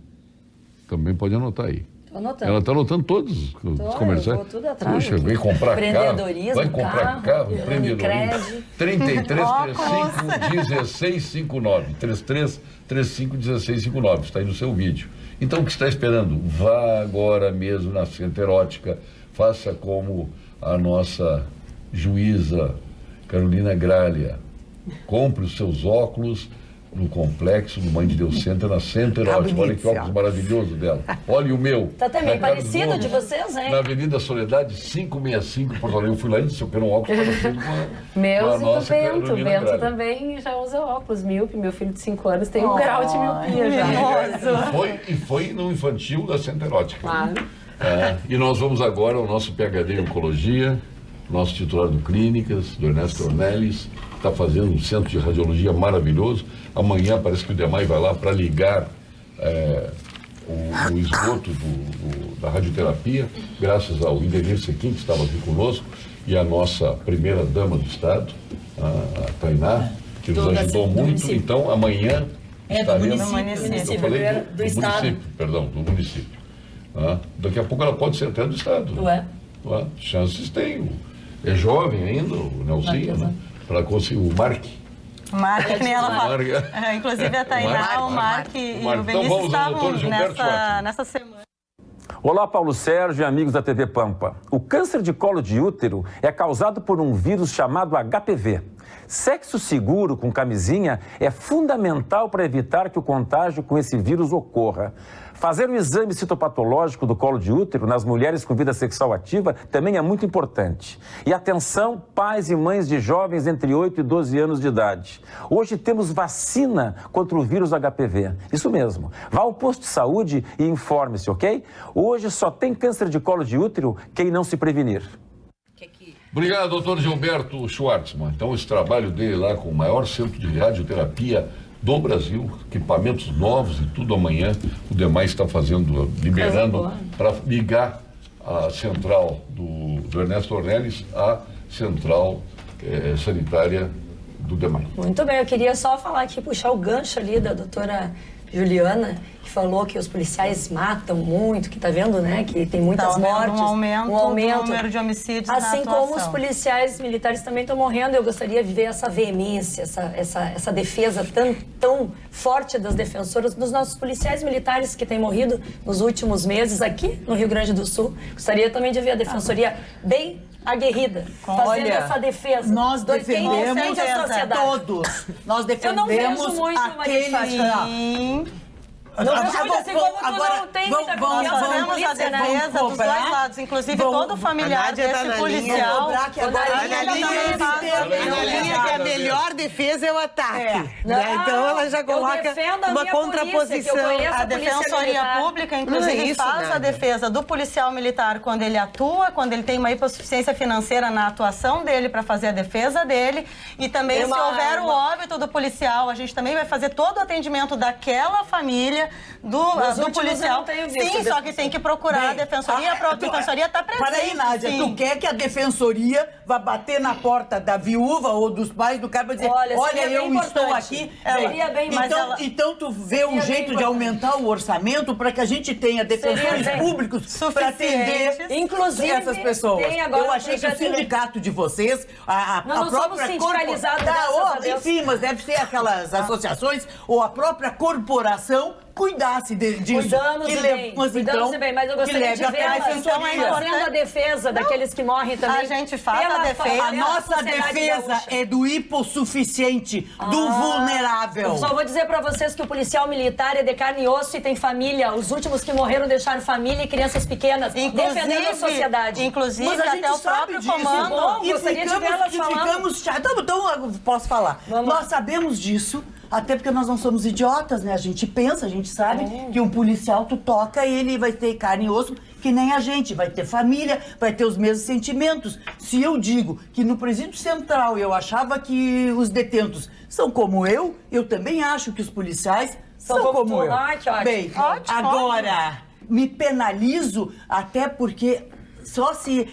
também pode anotar aí. Tô anotando. Ela está anotando todos os comerciais. Eu vou tudo atrás. Puxa, vem comprar carro. Vai comprar carro, empreendedorismo. 3335-1659. 3335-1659. Está aí no seu vídeo. Então, o que está esperando? Vá agora mesmo na Center Ótica. Faça como a nossa juíza Carolina Gralha. Compre os seus óculos no complexo do Mãe de Deus Center, na Center Ótica. Olha que óculos maravilhoso dela. Olha o meu. Tá também parecido Gomes, de vocês, hein? Na Avenida Soledade, 565, Porto Alegre. Eu fui lá e disse, eu quero um óculos parecido com a nossa Carolina Bento. Bento Gralha. Também já usa óculos míope. Meu filho de 5 anos tem um grau de miopia já. E foi no infantil da Center Ótica. Claro. E nós vamos agora ao nosso PhD em Oncologia, nosso titular do Clínicas, do Ernesto Ornelis, está fazendo um centro de radiologia maravilhoso. Amanhã parece que o DEMAI vai lá para ligar o esgoto da radioterapia, graças ao Indenir Sequim, que estava aqui conosco, e a nossa primeira dama do Estado, a Tainá, que nos ajudou muito. Então, amanhã estaremos... Do município, do Estado. Do município. Daqui a pouco ela pode ser até do Estado. Chances tem. É jovem ainda, o Nelsinho, né? Para conseguir o Mark. Mark, nem ela fala. Inclusive a Tainá, o Mark e o Benício estavam nessa semana. Olá, Paulo Sérgio e amigos da TV Pampa. O câncer de colo de útero é causado por um vírus chamado HPV. Sexo seguro com camisinha é fundamental para evitar que o contágio com esse vírus ocorra. Fazer o exame citopatológico do colo de útero nas mulheres com vida sexual ativa também é muito importante. E atenção, pais e mães de jovens entre 8 e 12 anos de idade. Hoje temos vacina contra o vírus HPV. Isso mesmo. Vá ao posto de saúde e informe-se, ok? Hoje só tem câncer de colo de útero quem não se prevenir. Obrigado, doutor Gilberto Schwartzman. Então, esse trabalho dele lá com o maior centro de radioterapia do Brasil, equipamentos novos e tudo amanhã, o demais está fazendo, liberando para ligar a central do Ernesto Ornelis à central sanitária do demais. Muito bem, eu queria só falar aqui, puxar o gancho ali da doutora Juliana, que falou que os policiais matam muito, que tá vendo, né, que tem muitas mortes. Um aumento do número de homicídios assim como os policiais militares também estão morrendo. Eu gostaria de ver essa veemência, essa defesa tão forte das defensoras, dos nossos policiais militares que têm morrido nos últimos meses aqui no Rio Grande do Sul. Gostaria também de ver a defensoria bem aguerrida, fazendo essa defesa. Nós defendemos a sociedade. Todos. Nós defendemos eu não vejo muito aquele... Não vejo muito assim como tu não tem muita confiança na Fazemos a polícia, né? defesa dos dois lados, inclusive todo familiar desse policial. Na linha que a melhor defesa é o ataque. Então ela já coloca uma contraposição. A Defensoria Pública, inclusive, faz a defesa do policial militar quando ele atua, quando ele tem uma hipossuficiência financeira na atuação dele para fazer a defesa dele. E também, se houver o óbito do policial, a gente também vai fazer todo o atendimento daquela família do policial. Sim, só que tem que procurar a defensoria. A própria defensoria está presente. Para aí, Nádia, tu quer que a defensoria vá bater na porta da viúva ou dos pais do cara para dizer, olha, eu estou aqui. Então tu vê um jeito de aumentar o orçamento para que a gente tenha defensores públicos para atender essas pessoas. Eu achei que o sindicato de vocês, a própria corporação, enfim, mas deve ser aquelas associações ou a própria corporação cuidasse disso. Cuidamos bem, mas eu gostaria de ver fazendo a defesa daqueles que morrem também. A gente faz a defesa. A nossa defesa é do hipossuficiente, do vulnerável. Eu só vou dizer pra vocês que o policial militar é de carne e osso e tem família. Os últimos que morreram deixaram família e crianças pequenas, defendendo a sociedade. Inclusive, mas a gente até o próprio comando. E ficamos chatos. Então, posso falar. Nós sabemos disso. Até porque nós não somos idiotas, né? A gente pensa, a gente sabe que um policial tu toca e ele vai ter carne e osso que nem a gente, vai ter família, vai ter os mesmos sentimentos. Se eu digo que no Presídio Central eu achava que os detentos são como eu também acho que os policiais são como eu. Bem, agora me penalizo até porque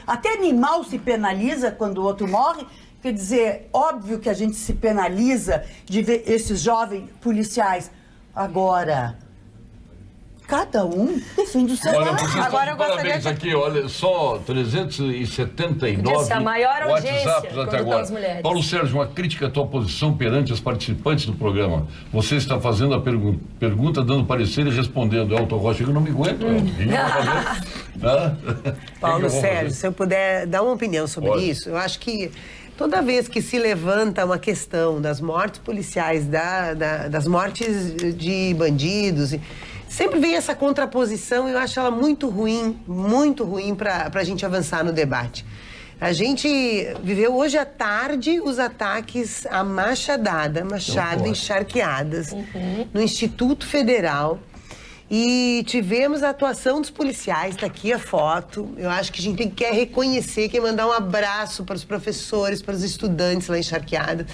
até animal se penaliza quando o outro morre. Quer dizer, óbvio que a gente se penaliza de ver esses jovens policiais. Agora, cada um defende o seu lado. Agora eu gostaria de... aqui, olha, só 379 a maior WhatsApps até agora. Paulo Sérgio, uma crítica à tua posição perante os participantes do programa. Você está fazendo a pergunta, dando parecer e respondendo. Elton Rocha, eu não me aguento. Paulo Sérgio, se eu puder dar uma opinião sobre isso, eu acho que toda vez que se levanta uma questão das mortes policiais, das mortes de bandidos, sempre vem essa contraposição e eu acho ela muito ruim para a gente avançar no debate. A gente viveu hoje à tarde os ataques à machado e charqueadas no Instituto Federal. E tivemos a atuação dos policiais, tá aqui a foto. Eu acho que a gente quer reconhecer, quer mandar um abraço para os professores, para os estudantes lá em Charqueada.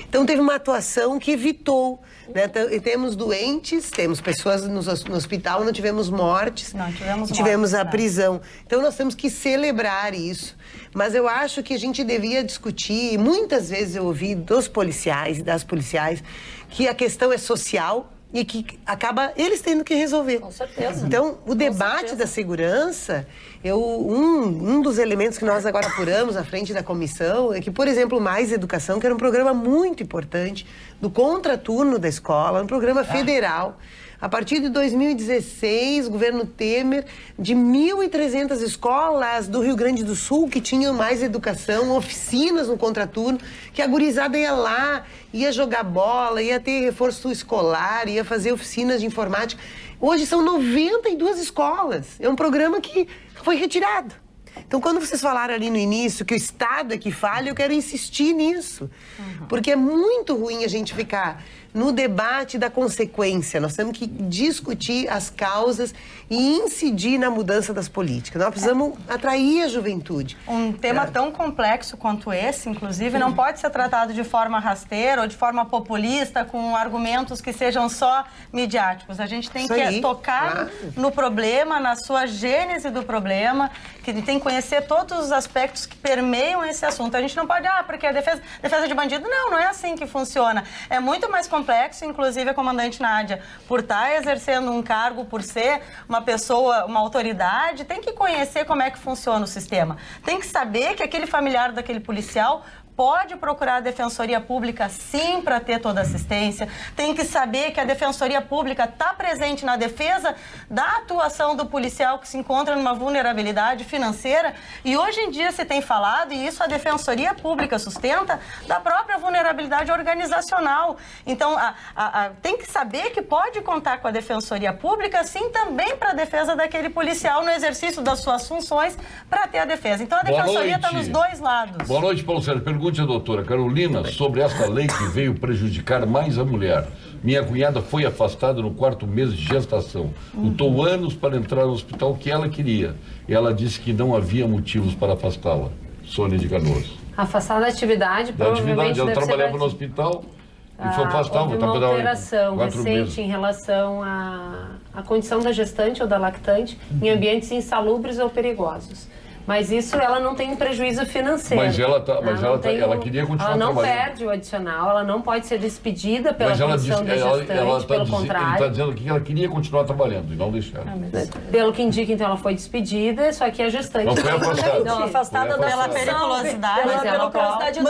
Então teve uma atuação que evitou, né? Temos doentes, temos pessoas no hospital, não tivemos mortes. Não, tivemos a prisão. Então nós temos que celebrar isso. Mas eu acho que a gente devia discutir, e muitas vezes eu ouvi dos policiais e das policiais, que a questão é social, e que acaba eles tendo que resolver. Com certeza. Então, o debate da segurança, Um dos elementos que nós agora apuramos à frente da comissão é que, por exemplo, Mais Educação, que era um programa muito importante do contraturno da escola, um programa federal. A partir de 2016, o governo Temer, de 1.300 escolas do Rio Grande do Sul que tinham Mais Educação, oficinas no contraturno, que a gurizada ia lá, ia jogar bola, ia ter reforço escolar, ia fazer oficinas de informática. Hoje são 92 escolas. É um programa que foi retirado. Então, quando vocês falaram ali no início que o Estado é que falha, eu quero insistir nisso. Porque é muito ruim a gente ficar no debate da consequência. Nós temos que discutir as causas e incidir na mudança das políticas. Nós precisamos atrair a juventude. Um tema tão complexo quanto esse, inclusive, não pode ser tratado de forma rasteira ou de forma populista, com argumentos que sejam só midiáticos. A gente tem que tocar no problema, na sua gênese do problema, que tem que conhecer todos os aspectos que permeiam esse assunto. A gente não pode, porque a defesa de bandido, não é assim que funciona. É muito mais complexo, inclusive a comandante Nádia, por estar exercendo um cargo, por ser uma pessoa, uma autoridade, tem que conhecer como é que funciona o sistema. Tem que saber que aquele familiar daquele policial pode procurar a Defensoria Pública, sim, para ter toda a assistência. Tem que saber que a Defensoria Pública está presente na defesa da atuação do policial que se encontra numa vulnerabilidade financeira. E hoje em dia se tem falado, e isso a Defensoria Pública sustenta, da própria vulnerabilidade organizacional. Então, tem que saber que pode contar com a Defensoria Pública, sim, também para a defesa daquele policial no exercício das suas funções para ter a defesa. Então, a Defensoria está nos dois lados. Boa noite, Paulo Sérgio. Pergunte à doutora Carolina sobre esta lei que veio prejudicar mais a mulher. Minha cunhada foi afastada no 4º mês de gestação. Lutou anos para entrar no hospital que ela queria. E ela disse que não havia motivos para afastá-la. Sônia de Canoas. Afastada da atividade, provavelmente ela trabalhava no hospital e foi afastada. Houve uma alteração recente em relação à condição da gestante ou da lactante em ambientes insalubres ou perigosos. Mas isso ela não tem um prejuízo financeiro. Mas ela queria continuar trabalhando. Ela não perde o adicional, ela não pode ser despedida pela condição da gestante, pelo contrário. Ele está dizendo que ela queria continuar trabalhando e não deixar. Pelo que indica, então, ela foi despedida, só que a gestante... Não foi afastada. Não, afastada pela periculosidade. Mas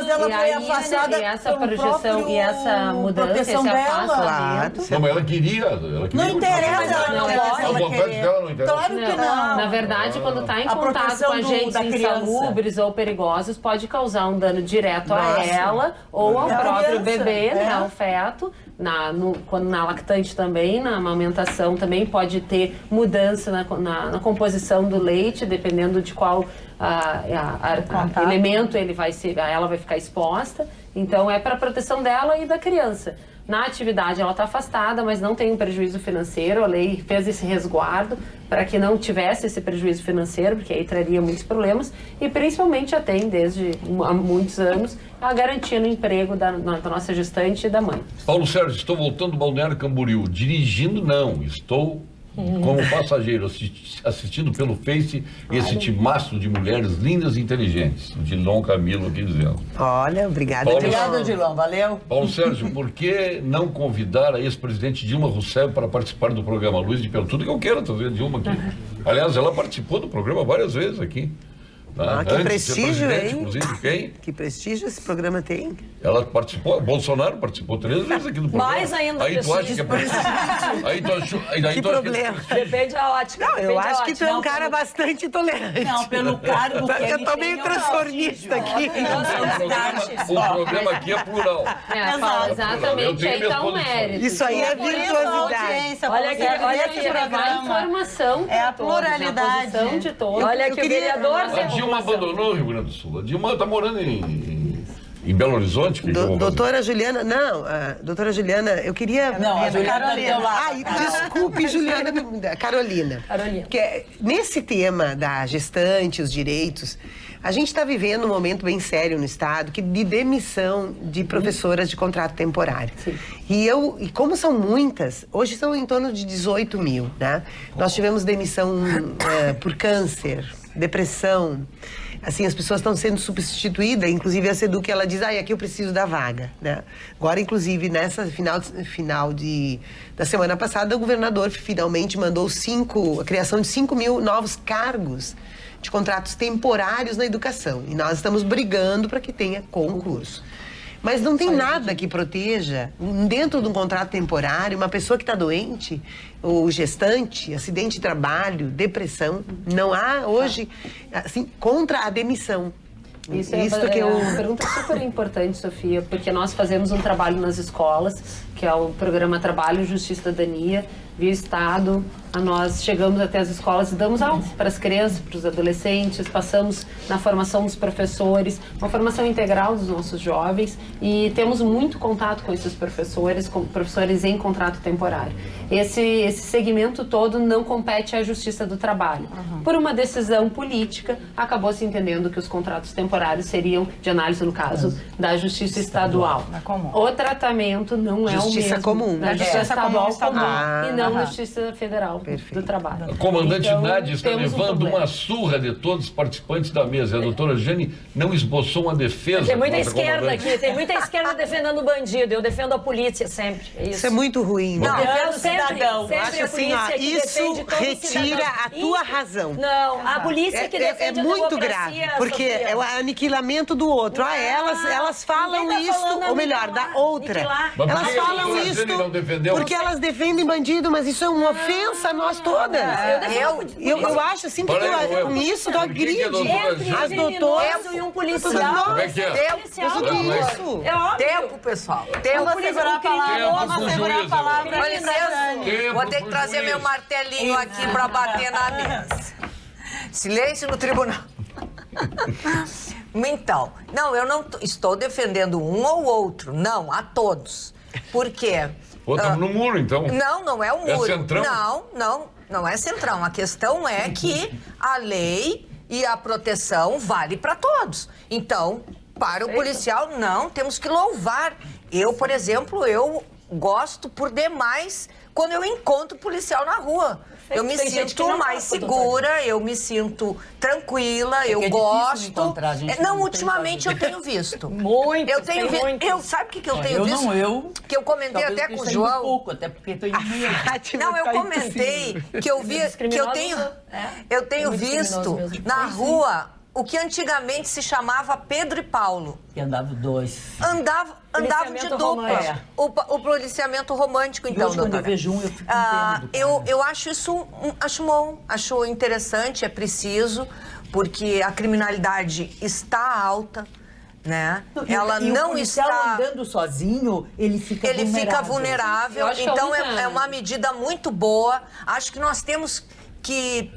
ela foi afastada. E essa projeção e essa mudança, esse afastamento... Não, mas ela queria. Não interessa, ela não pode. A vontade dela não interessa. Claro que não. Na verdade, quando está em contato com agentes insalubres ou perigosos, pode causar um dano direto a ela ou ao próprio bebê, ao feto. Quando na lactante também, na amamentação também pode ter mudança na composição do leite, dependendo de qual elemento ela vai ficar exposta. Então é para proteção dela e da criança. Na atividade ela está afastada, mas não tem um prejuízo financeiro. A lei fez esse resguardo para que não tivesse esse prejuízo financeiro, porque aí traria muitos problemas. E principalmente já tem, desde há muitos anos, a garantia no emprego da nossa gestante e da mãe. Paulo Sérgio, estou voltando do Balneário Camboriú. Dirigindo não, estou como passageiro, assistindo pelo Face esse timaço de mulheres lindas e inteligentes. O Dilon Camilo aqui dizendo. Olha, obrigada, Dilon. Obrigada, Dilon, valeu. Paulo Sérgio, por que não convidar a ex-presidente Dilma Rousseff para participar do programa Luiz de Pelo? Tudo que eu quero trazer a Dilma aqui. Aliás, ela participou do programa várias vezes aqui. Que prestígio, hein? Inclusive, quem? Que prestígio esse programa tem. Ela participou, Bolsonaro participou 3 vezes aqui no programa. Mais ainda aí tu acha que é prestígio? Que problema. Depende da ótica. Não, eu acho que tu é um cara bastante tolerante. Não, pelo cargo que eu tô meio transformista aqui. O programa aqui é plural. Paulo, exatamente, aí está o mérito. Isso aí é virtuosidade. Olha que levar informação. É a pluralidade de todos. Olha que o vereador... A Dilma abandonou o Rio Grande do Sul. A Dilma está morando em Belo Horizonte. Doutora Juliana, doutora Juliana, eu queria... Não, a Juliana desculpe, Juliana. Carolina. Porque nesse tema da gestante, os direitos, a gente está vivendo um momento bem sério no Estado de demissão de professoras de contrato temporário. Sim. E como são muitas, hoje são em torno de 18 mil, né? Nós tivemos demissão por câncer, depressão. Assim, as pessoas estão sendo substituídas, inclusive a Seduc, ela diz, aqui eu preciso da vaga, né? Agora, inclusive, nessa final da semana passada, o governador finalmente mandou a criação de 5 mil novos cargos de contratos temporários na educação. E nós estamos brigando para que tenha concurso. Mas não tem nada que proteja, dentro de um contrato temporário, uma pessoa que está doente, ou gestante, acidente de trabalho, depressão. Não há hoje, assim, contra a demissão. Isso é uma pergunta super importante, Sofia, porque nós fazemos um trabalho nas escolas, que é o programa Trabalho, Justiça e Cidadania, via Estado. Nós chegamos até as escolas e damos aula para as crianças, para os adolescentes, passamos na formação dos professores, uma formação integral dos nossos jovens, e temos muito contato com esses professores, com professores em contrato temporário. Esse segmento todo não compete à Justiça do Trabalho. Por uma decisão política, acabou se entendendo que os contratos temporários seriam, de análise no caso, da Justiça Estadual. O tratamento não é o mesmo comum. da Justiça Estadual e não da Justiça Federal do Trabalho. A comandante Então, Nádia está levando uma surra de todos os participantes da mesa. A doutora Jane não esboçou uma defesa. Tem muita esquerda aqui, tem muita esquerda defendendo o bandido. Eu defendo a polícia sempre. Isso é muito ruim. Não, eu defendo cidadão. sempre Acho a assim, polícia que isso defende todo retira cidadão. a tua razão. Não, a polícia que defende é muito a grave, democracia, porque Sofia. é o aniquilamento do outro. Elas falam ninguém tá isso, falando ou melhor, da outra. aniquilar. Mas por Elas que a falam doutora isso Jane não defendeu? porque elas defendem bandido, mas isso é uma ofensa a nós todas. Eu acho assim que com isso tu agride as doutoras e um policial. Como é que é? Isso. É óbvio. Tempo, pessoal. Tempo. Vamos segurar a palavra. Vamos segurar a palavra. Com licença, vou ter que trazer meu martelinho aqui para bater na mesa. Silêncio no tribunal. Então, não, eu não estou defendendo um ou outro, não, a todos. Por quê? Pô, estamos no muro, então. Não é o muro. É centrão? Não é centrão. A questão é que a lei e a proteção vale para todos. Então, para o policial, não, temos que louvar. Eu, por exemplo, eu gosto por demais quando eu encontro policial na rua. Eu me sinto mais segura, eu me sinto tranquila, eu gosto. Não, ultimamente eu tenho visto. Muito. Eu tenho visto. Sabe o que eu tenho visto? Que eu comentei até com o João. Pouco, até porque tô indo Não, eu comentei que eu vi, que eu tenho visto na rua o que antigamente se chamava Pedro e Paulo. Que andava dois. Andavam de dupla. O policiamento romântico, então, hoje, quando eu vejo eu fico entendendo. Eu acho isso, acho bom, acho interessante, é preciso, porque a criminalidade está alta, né? Ela não está andando sozinho, ele fica vulnerável. Então é uma medida muito boa. Acho que nós temos que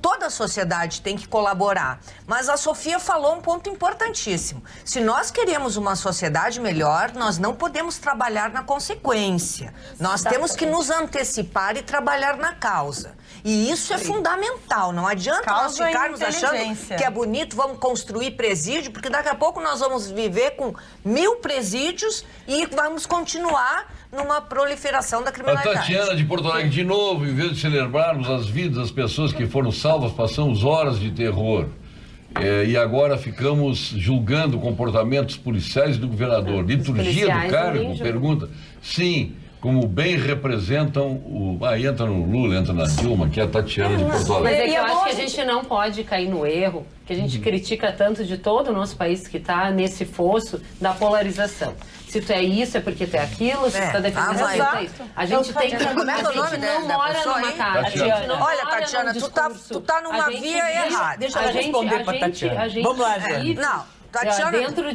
toda a sociedade tem que colaborar. Mas a Sofia falou um ponto importantíssimo. Se nós queremos uma sociedade melhor, nós não podemos trabalhar na consequência. Nós temos que nos antecipar e trabalhar na causa. E isso é fundamental. Não adianta nós ficarmos achando que é bonito, vamos construir presídio, porque daqui a pouco nós vamos viver com 1000 presídios e vamos continuar numa proliferação da criminalidade. A Tatiana de Porto Alegre, de novo, em vez de celebrarmos as vidas das pessoas que foram salvas, passamos horas de terror. E agora ficamos julgando comportamentos policiais do governador. Liturgia do cargo? Pergunta. Sim, como bem representam entra no Lula, entra na Dilma, que é a Tatiana de Porto Alegre. Mas é que eu acho que a gente não pode cair no erro, que a gente critica tanto de todo o nosso país que está nesse fosso da polarização. Se tu é isso, é porque tu é aquilo, se tu está defendendo isso. A gente tem que... Como é que é o nome não mora numa casa. Olha, Tatiana, tu tá numa via errada. Deixa ela responder pra Tatiana. Vamos lá, Jane. Não, Tatiana, dentro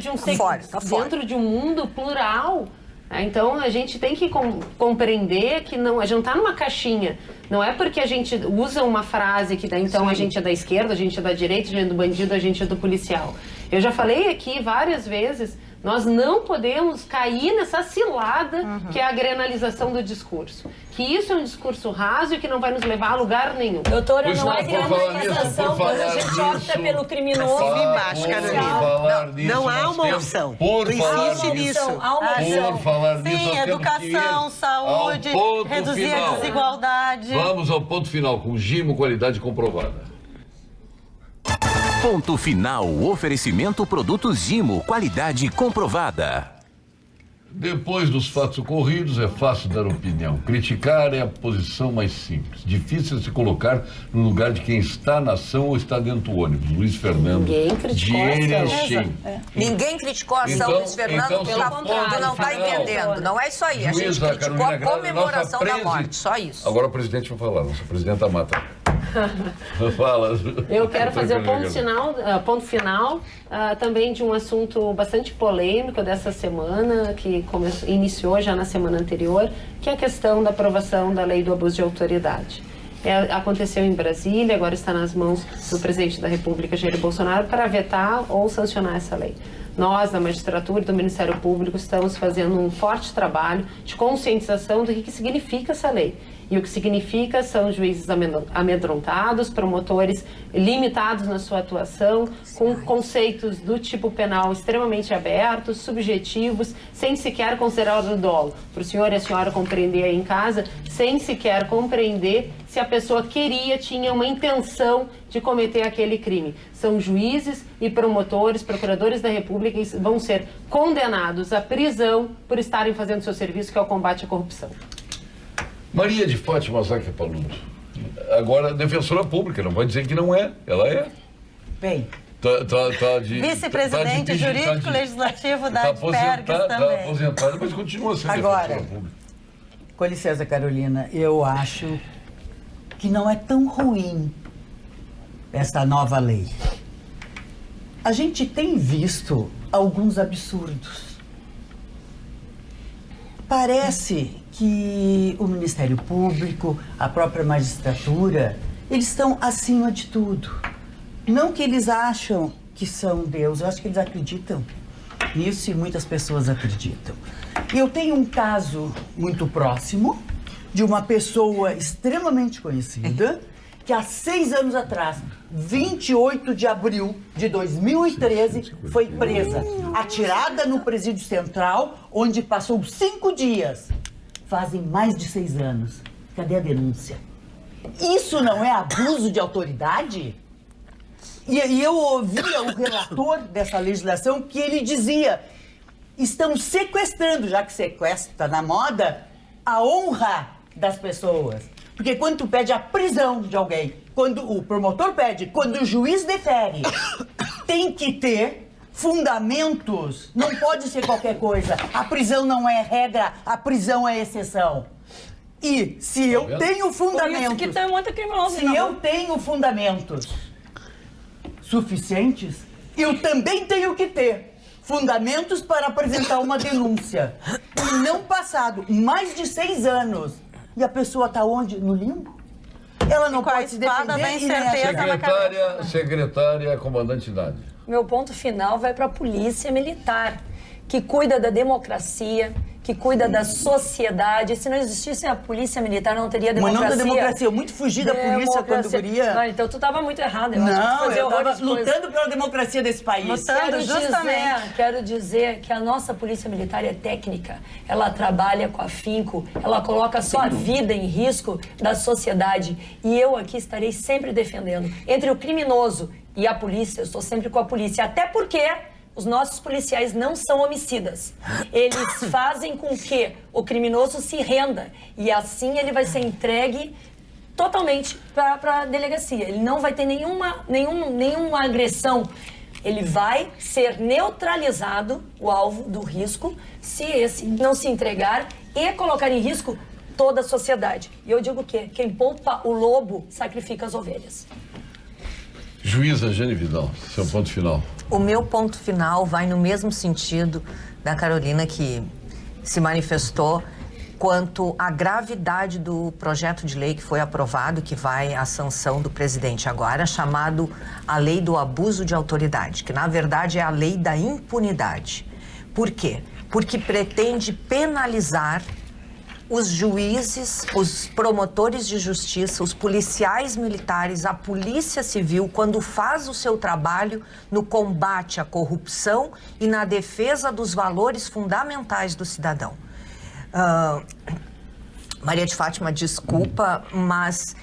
de um mundo plural. Então a gente tem que compreender que a gente não está numa caixinha. Não é porque a gente usa uma frase que então a gente é da esquerda, a gente é da direita, a gente é do bandido, a gente é do policial. Eu já falei aqui várias vezes, nós não podemos cair nessa cilada que é a grenalização do discurso. Que isso é um discurso raso e que não vai nos levar a lugar nenhum. Doutora, não é grenalização quando a gente opta pelo criminoso. Não há uma opção. Por falar nisso. Por falar nisso. Sim, educação, saúde, reduzir a desigualdade. Vamos ao ponto final, com Gimo, qualidade comprovada. Ponto final, oferecimento produtos Gimo, qualidade comprovada. Depois dos fatos ocorridos, é fácil dar opinião. Criticar é a posição mais simples. Difícil se colocar no lugar de quem está na ação ou está dentro do ônibus. Luiz Fernando. Ninguém criticou a ação. Ninguém criticou a ação, Então, Luiz Fernando, tu não está entendendo. Não é isso aí. A gente criticou a comemoração da morte, só isso. Agora o presidente vai falar, nossa presidenta Mata. Fala. Eu quero fazer o ponto final também de um assunto bastante polêmico dessa semana, que iniciou já na semana anterior, que é a questão da aprovação da lei do abuso de autoridade. Aconteceu em Brasília, agora está nas mãos do presidente da República, Jair Bolsonaro, para vetar ou sancionar essa lei. Nós, da magistratura e do Ministério Público, estamos fazendo um forte trabalho de conscientização do que significa essa lei. E o que significa são juízes amedrontados, promotores limitados na sua atuação, com conceitos do tipo penal extremamente abertos, subjetivos, sem sequer considerar o dolo. Para o senhor e a senhora compreender aí em casa, sem sequer compreender se a pessoa tinha uma intenção de cometer aquele crime. São juízes e promotores, procuradores da República que vão ser condenados à prisão por estarem fazendo seu serviço, que é o combate à corrupção. Maria de Fátima Zaque Paludo, agora defensora pública, não vai dizer que não é, ela é. Bem, vice-presidente jurídico legislativo da ADPERGS também. Está aposentada, mas continua sendo agora, defensora pública. Com licença, Carolina, eu acho que não é tão ruim essa nova lei. A gente tem visto alguns absurdos. Parece que o Ministério Público, a própria magistratura, eles estão acima de tudo. Não que eles acham que são Deus, eu acho que eles acreditam nisso e muitas pessoas acreditam. Eu tenho um caso muito próximo de uma pessoa extremamente conhecida que há 6 anos atrás, 28 de abril de 2013, foi presa, atirada no presídio central, onde passou 5 dias. Fazem mais de 6 anos. Cadê a denúncia? Isso não é abuso de autoridade? E eu ouvia o relator dessa legislação que ele dizia: estão sequestrando, já que sequestro está na moda, a honra das pessoas. Porque quando tu pede a prisão de alguém, quando o promotor pede, quando o juiz defere, tem que ter fundamentos, não pode ser qualquer coisa. A prisão não é regra, a prisão é exceção. E se eu tenho fundamentos... Por isso que tem muito criminoso. Se eu tenho fundamentos suficientes, eu também tenho que ter fundamentos para apresentar uma denúncia. E não passado mais de 6 anos. E a pessoa está onde? No limbo? Ela não pode se defender. Secretária, comandante Nádia. Meu ponto final vai para a Polícia Militar, que cuida da democracia, que cuida da sociedade. Se não existisse a Polícia Militar, não teria democracia. Mas não da democracia, eu muito fugi da polícia quando queria. Não, então tu estava muito errado. Eu estava lutando pela democracia desse país. Quero dizer que a nossa Polícia Militar é técnica. Ela trabalha com afinco, ela coloca a sua vida em risco da sociedade. E eu aqui estarei sempre defendendo. Entre o criminoso e a polícia, eu estou sempre com a polícia. Até porque os nossos policiais não são homicidas. Eles fazem com que o criminoso se renda. E assim ele vai ser entregue totalmente para a delegacia. Ele não vai ter nenhuma agressão. Ele vai ser neutralizado, o alvo do risco, se esse não se entregar e colocar em risco toda a sociedade. E eu digo que quem poupa o lobo sacrifica as ovelhas. Juíza Jane Vidal, seu ponto final. O meu ponto final vai no mesmo sentido da Carolina, que se manifestou quanto à gravidade do projeto de lei que foi aprovado, que vai à sanção do presidente agora, chamado a Lei do Abuso de Autoridade, que na verdade é a lei da impunidade. Por quê? Porque pretende penalizar os juízes, os promotores de justiça, os policiais militares, a polícia civil, quando faz o seu trabalho no combate à corrupção e na defesa dos valores fundamentais do cidadão. Maria de Fátima, desculpa, mas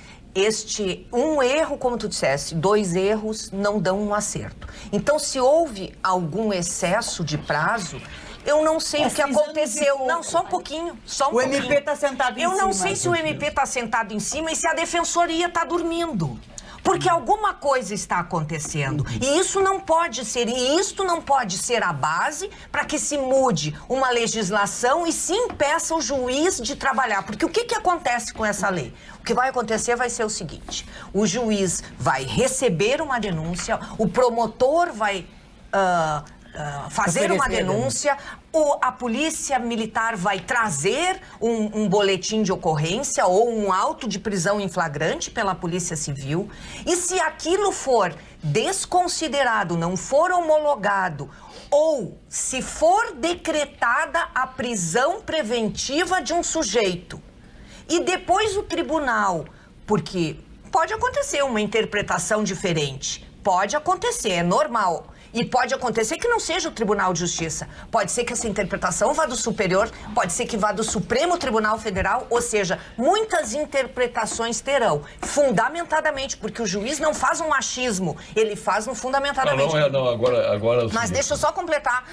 um erro, como tu disseste, 2 erros não dão um acerto. Então, se houve algum excesso de prazo, Eu não sei o que aconteceu. Não, só um pouquinho. O MP está sentado em cima. Eu não sei se o MP está sentado em cima e se a defensoria está dormindo. Porque alguma coisa está acontecendo. E isso não pode ser. E isto não pode ser a base para que se mude uma legislação e se impeça o juiz de trabalhar. Porque o que acontece com essa lei? O que vai acontecer vai ser o seguinte: o juiz vai receber uma denúncia, o promotor vai fazer uma denúncia, a polícia militar vai trazer um boletim de ocorrência ou um auto de prisão em flagrante pela polícia civil, e se aquilo for desconsiderado, não for homologado, ou se for decretada a prisão preventiva de um sujeito, e depois o tribunal, porque pode acontecer uma interpretação diferente, pode acontecer, é normal. E pode acontecer que não seja o Tribunal de Justiça. Pode ser que essa interpretação vá do Superior, pode ser que vá do Supremo Tribunal Federal, ou seja, muitas interpretações terão. Fundamentadamente, porque o juiz não faz um machismo, ele faz um fundamentadamente. Agora... Mas deixa eu só completar,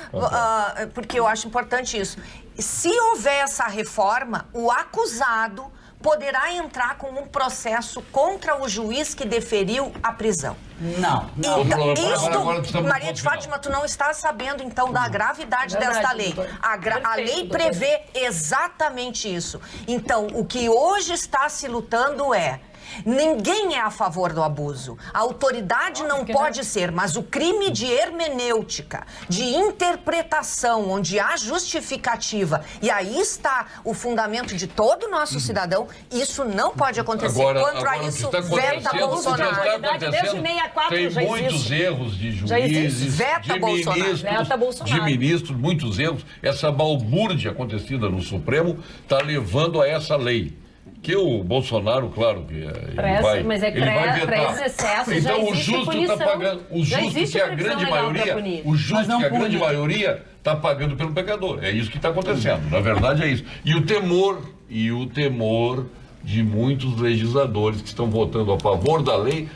porque eu acho importante isso. Se houver essa reforma, o acusado poderá entrar com um processo contra o juiz que deferiu a prisão. Não. Então, Maria de Fátima, tu não está sabendo, então, da gravidade desta lei. A lei prevê exatamente isso. Então, o que hoje está se lutando é... Ninguém é a favor do abuso. A autoridade não pode ser, mas o crime de hermenêutica, de interpretação, onde há justificativa, e aí está o fundamento de todo nosso cidadão, isso não pode acontecer. Quanto a isso, veta Bolsonaro. Tem muitos erros de juízes, de ministros, muitos erros. Essa balbúrdia acontecida no Supremo está levando a essa lei. Que o Bolsonaro, claro, que ele vai vetar. Para esses excessos, então o justo está pagando, o justo que a grande maioria está pagando pelo pecador. É isso que está acontecendo. Na verdade é isso. E o temor de muitos legisladores que estão votando a favor da lei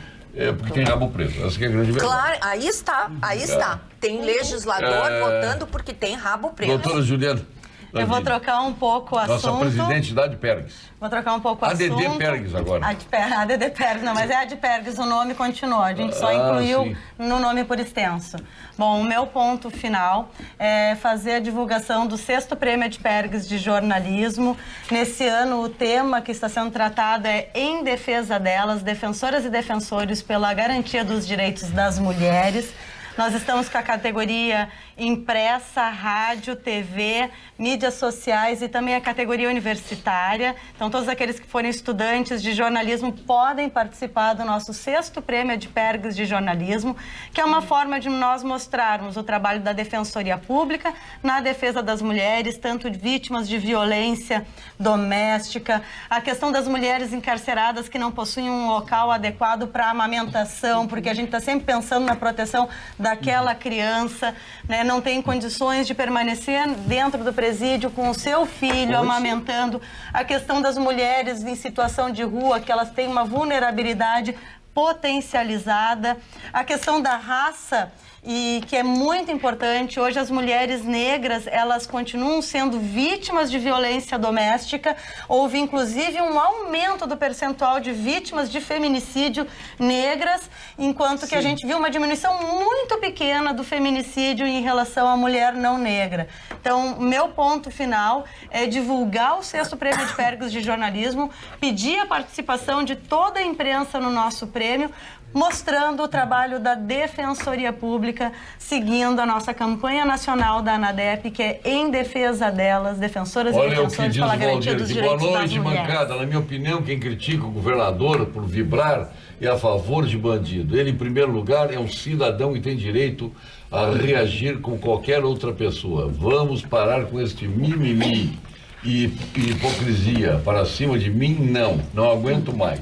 porque tem rabo preso. Essa que é a grande verdade. Claro, aí está. Tem legislador votando porque tem rabo preso. Doutora Juliana. Eu vou trocar um pouco o assunto. Nossa presidente da Adpergs. Vou trocar um pouco o assunto. ADD Pergs agora. ADD Pergs, não, mas é Adpergs, o nome continuou. A gente só incluiu no nome por extenso. Bom, o meu ponto final é fazer a divulgação do 6º Prêmio Adpergs de Jornalismo. Nesse ano, o tema que está sendo tratado é Em Defesa Delas, Defensoras e Defensores pela Garantia dos Direitos das Mulheres. Nós estamos com a categoria impressa, rádio, TV, mídias sociais e também a categoria universitária. Então, todos aqueles que forem estudantes de jornalismo podem participar do nosso 6º Prêmio Adpergs de Jornalismo, que é uma forma de nós mostrarmos o trabalho da Defensoria Pública na defesa das mulheres, tanto vítimas de violência doméstica, a questão das mulheres encarceradas que não possuem um local adequado para amamentação, porque a gente está sempre pensando na proteção daquela criança, né? Não tem condições de permanecer dentro do presídio com o seu filho amamentando. A questão das mulheres em situação de rua, que elas têm uma vulnerabilidade potencializada. A questão da raça, e que é muito importante, hoje as mulheres negras, elas continuam sendo vítimas de violência doméstica. Houve, inclusive, um aumento do percentual de vítimas de feminicídio negras, enquanto que a gente viu uma diminuição muito pequena do feminicídio em relação à mulher não negra. Então, meu ponto final é divulgar o 6º Prêmio Adpergs de Jornalismo, pedir a participação de toda a imprensa no nosso prêmio, mostrando o trabalho da Defensoria Pública, seguindo a nossa campanha nacional da ANADEP, que é Em Defesa Delas, Defensoras e Defensores pela Garantia dos Direitos das Mulheres. Boa noite, bancada. Na minha opinião, quem critica o governador por vibrar é a favor de bandido. Ele, em primeiro lugar, é um cidadão e tem direito a reagir com qualquer outra pessoa. Vamos parar com este mimimi e hipocrisia. Para cima de mim, não aguento mais.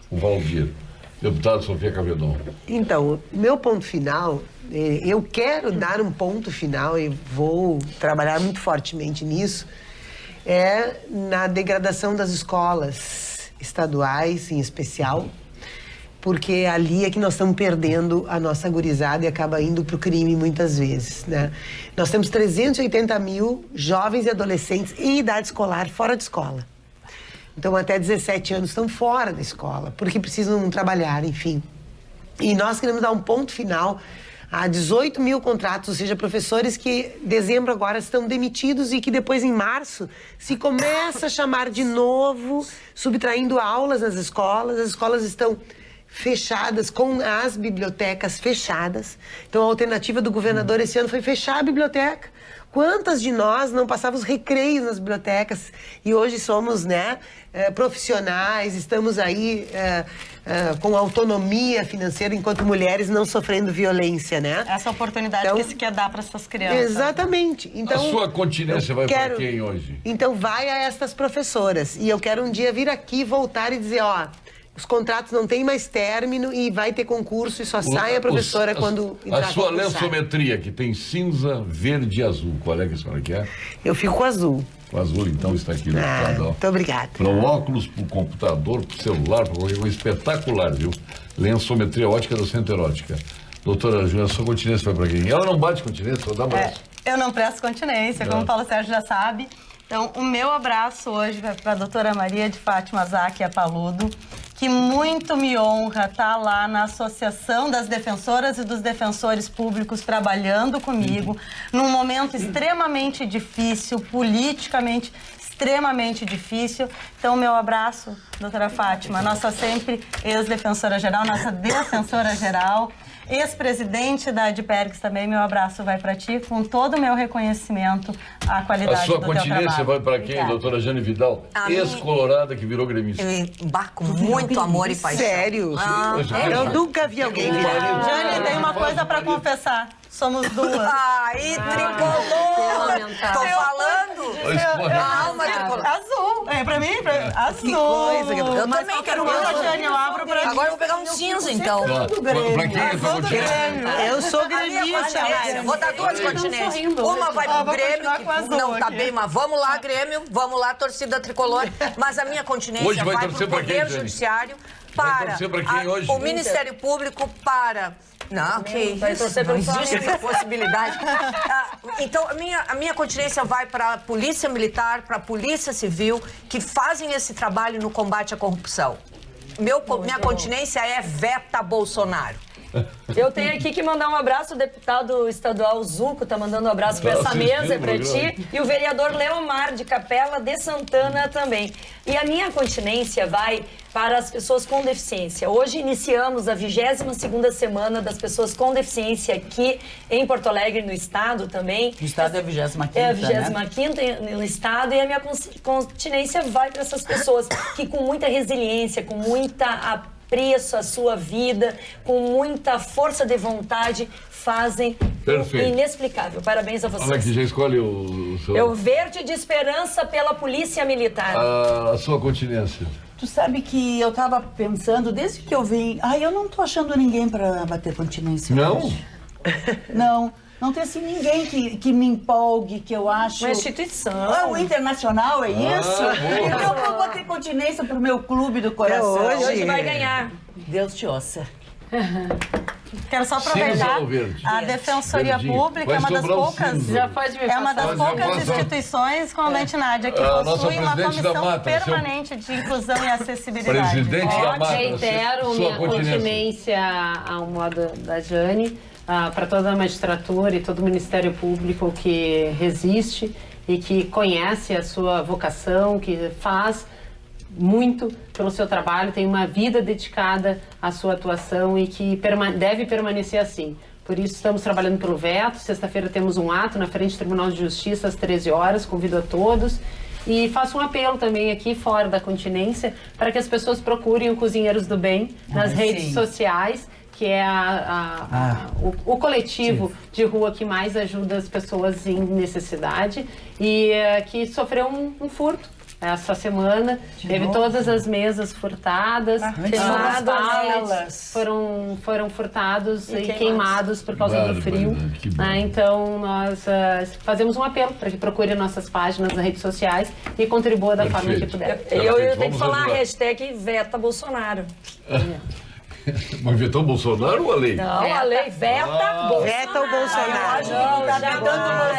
O Valdir. Deputada Sofia Cavedon. Então, meu ponto final, eu quero dar um ponto final e vou trabalhar muito fortemente nisso, é na degradação das escolas estaduais, em especial, porque ali é que nós estamos perdendo a nossa gurizada e acaba indo para o crime muitas vezes, né? Nós temos 380 mil jovens e adolescentes em idade escolar fora de escola. Então, até 17 anos estão fora da escola, porque precisam trabalhar, enfim. E nós queremos dar um ponto final a 18 mil contratos, ou seja, professores que em dezembro agora estão demitidos e que depois em março se começa a chamar de novo, subtraindo aulas nas escolas. As escolas estão fechadas, com as bibliotecas fechadas. Então a alternativa do governador esse ano foi fechar a biblioteca. Quantas de nós não passávamos recreios nas bibliotecas e hoje somos, né, profissionais, estamos aí com autonomia financeira enquanto mulheres, não sofrendo violência, né? Essa oportunidade então, que se quer dar para essas crianças. Exatamente. Então, a sua continência vai para quem hoje? Então vai a estas professoras. E eu quero um dia vir aqui, voltar e dizer, ó, os contratos não têm mais término e vai ter concurso e só sai a professora quando entrar. A sua lençometria, que tem cinza, verde e azul, qual é que a senhora quer? Eu fico com azul. O azul, então, está aqui no computador. Muito obrigada. Para o óculos, para o computador, para o celular, para qualquer coisa, espetacular, viu? Lençometria ótica da Centro Erótica. Doutora Júlia, a sua continência vai para quem? Ela não bate continência, só dá abraço. Eu não presto continência, como o Paulo Sérgio já sabe. Então, o meu abraço hoje vai para a doutora Maria de Fátima Záquia Paludo, que muito me honra estar lá na Associação das Defensoras e dos Defensores Públicos trabalhando comigo, num momento extremamente difícil, politicamente extremamente difícil. Então, meu abraço, doutora Fátima, nossa sempre ex-defensora-geral, nossa defensora-geral, ex-presidente da ADPERGS também, meu abraço vai para ti, com todo o meu reconhecimento à qualidade do teu trabalho. A sua continência vai para quem, doutora Jane Vidal? Ex-colorada que virou gremista. Eu embarco muito amor e paixão. Sério? Eu nunca vi alguém virar. Jane, tem uma coisa para confessar. Somos duas. Ai, tricolor! Tô falando! Alma tricolor. Azul. É, pra mim? Azul. Que coisa. Eu também quero uma. Jane, eu abro pra Agora eu vou pegar um cinza, então. Pra quem é essa continência? Eu sou gremista. Vou dar duas continências. Uma vai pro Grêmio, que não tá bem, mas vamos lá, Grêmio. Vamos lá, torcida tricolor. Mas a minha continência vai pro Poder Judiciário, para o Ministério Público, para... Não, que isso, não existe essa possibilidade. Então, a minha continência vai para a Polícia Militar, para a Polícia Civil, que fazem esse trabalho no combate à corrupção. Minha continência é veta Bolsonaro. Eu tenho aqui que mandar um abraço, o deputado estadual Zuco tá mandando um abraço para essa mesa, é para ti, e o vereador Leomar de Capela de Santana também. E a minha continência vai para as pessoas com deficiência. Hoje iniciamos a 22ª semana das pessoas com deficiência aqui em Porto Alegre, no estado também. No estado é a 25ª, É a 25ª no estado, e a minha continência vai para essas pessoas que com muita resiliência, com muita apreço à sua vida, com muita força de vontade, fazem o inexplicável. Parabéns a vocês. Olha que já escolhe o seu... É o verde de esperança pela Polícia Militar. A sua continência. Tu sabe que eu tava pensando, desde que eu vim... eu não tô achando ninguém para bater continência. Não? Hoje. Não tem assim ninguém que me empolgue, que eu acho... Uma instituição. O Internacional, é isso? Então eu vou bater continência pro meu clube do coração. Hoje vai ganhar. Deus te ouça. Quero só aproveitar, a Defensoria Pública é uma das poucas, instituições, como a Nádia, que possui uma comissão permanente de inclusão e acessibilidade. Presidente da Mata, reitero minha continência ao modo da Jane, para toda a magistratura e todo o Ministério Público que resiste e que conhece a sua vocação, que faz muito pelo seu trabalho, tem uma vida dedicada à sua atuação e que deve permanecer assim. Por isso estamos trabalhando pelo veto. Sexta-feira temos um ato na frente do Tribunal de Justiça às 13 horas, convido a todos. E faço um apelo também aqui fora da continência para que as pessoas procurem o Cozinheiros do Bem nas redes sociais, que é o coletivo de rua que mais ajuda as pessoas em necessidade e que sofreu um furto. Essa semana teve todas as mesas furtadas, as foram furtados e queimados por causa do frio. Então nós fazemos um apelo para que procure nossas páginas nas redes sociais e contribua da forma que puder. Eu tenho que falar a hashtag Veta Bolsonaro. Mas vetou o Bolsonaro ou a lei? Não, a lei veta Bolsonaro. Veta o Bolsonaro.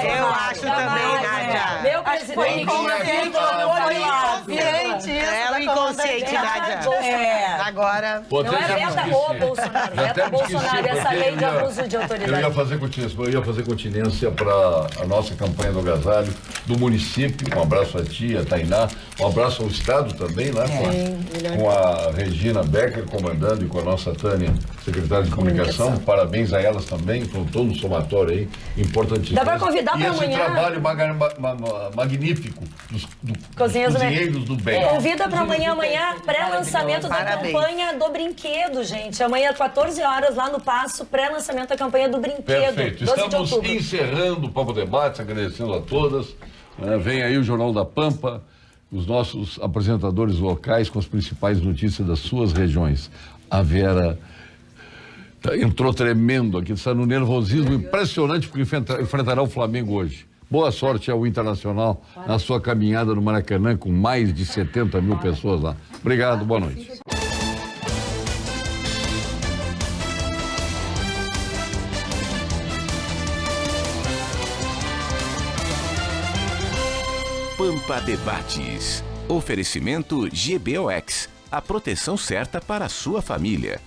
Eu acho também, Nádia. Meu presidente É o inconsciente, Nádia. Agora... Pô, não é veta o Bolsonaro, veta Bolsonaro. Essa lei de abuso de autoridade. Eu ia fazer continência para a nossa campanha do agasalho do município. Um abraço à tia, Tainá. Um abraço ao Estado também, lá com a Regina Becker comandando e com a nossa Tânia, secretária de comunicação. Parabéns a elas também, estão todo no somatório aí, importantíssimo. Dá para convidar para amanhã. E esse trabalho magnífico dos cozinheiros do bem. Convida para amanhã, pré-lançamento da campanha do brinquedo, gente. Amanhã, 14 horas, lá no Paço, pré-lançamento da campanha do brinquedo. Perfeito. Estamos encerrando o Papo Debates, agradecendo a todas. Vem aí o Jornal da Pampa, os nossos apresentadores locais com as principais notícias das suas regiões. A Vera entrou tremendo aqui, está no nervosismo impressionante porque enfrentará o Flamengo hoje. Boa sorte ao Internacional na sua caminhada no Maracanã com mais de 70 mil pessoas lá. Obrigado, boa noite. Pampa Debates. Oferecimento GBOX. A proteção certa para a sua família.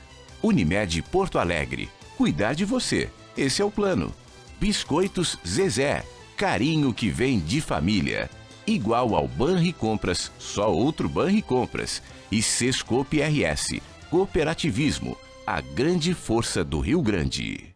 Unimed Porto Alegre. Cuidar de você. Esse é o plano. Biscoitos Zezé. Carinho que vem de família. Igual ao Banricompras, só outro Banricompras. E Sescope RS. Cooperativismo. A grande força do Rio Grande.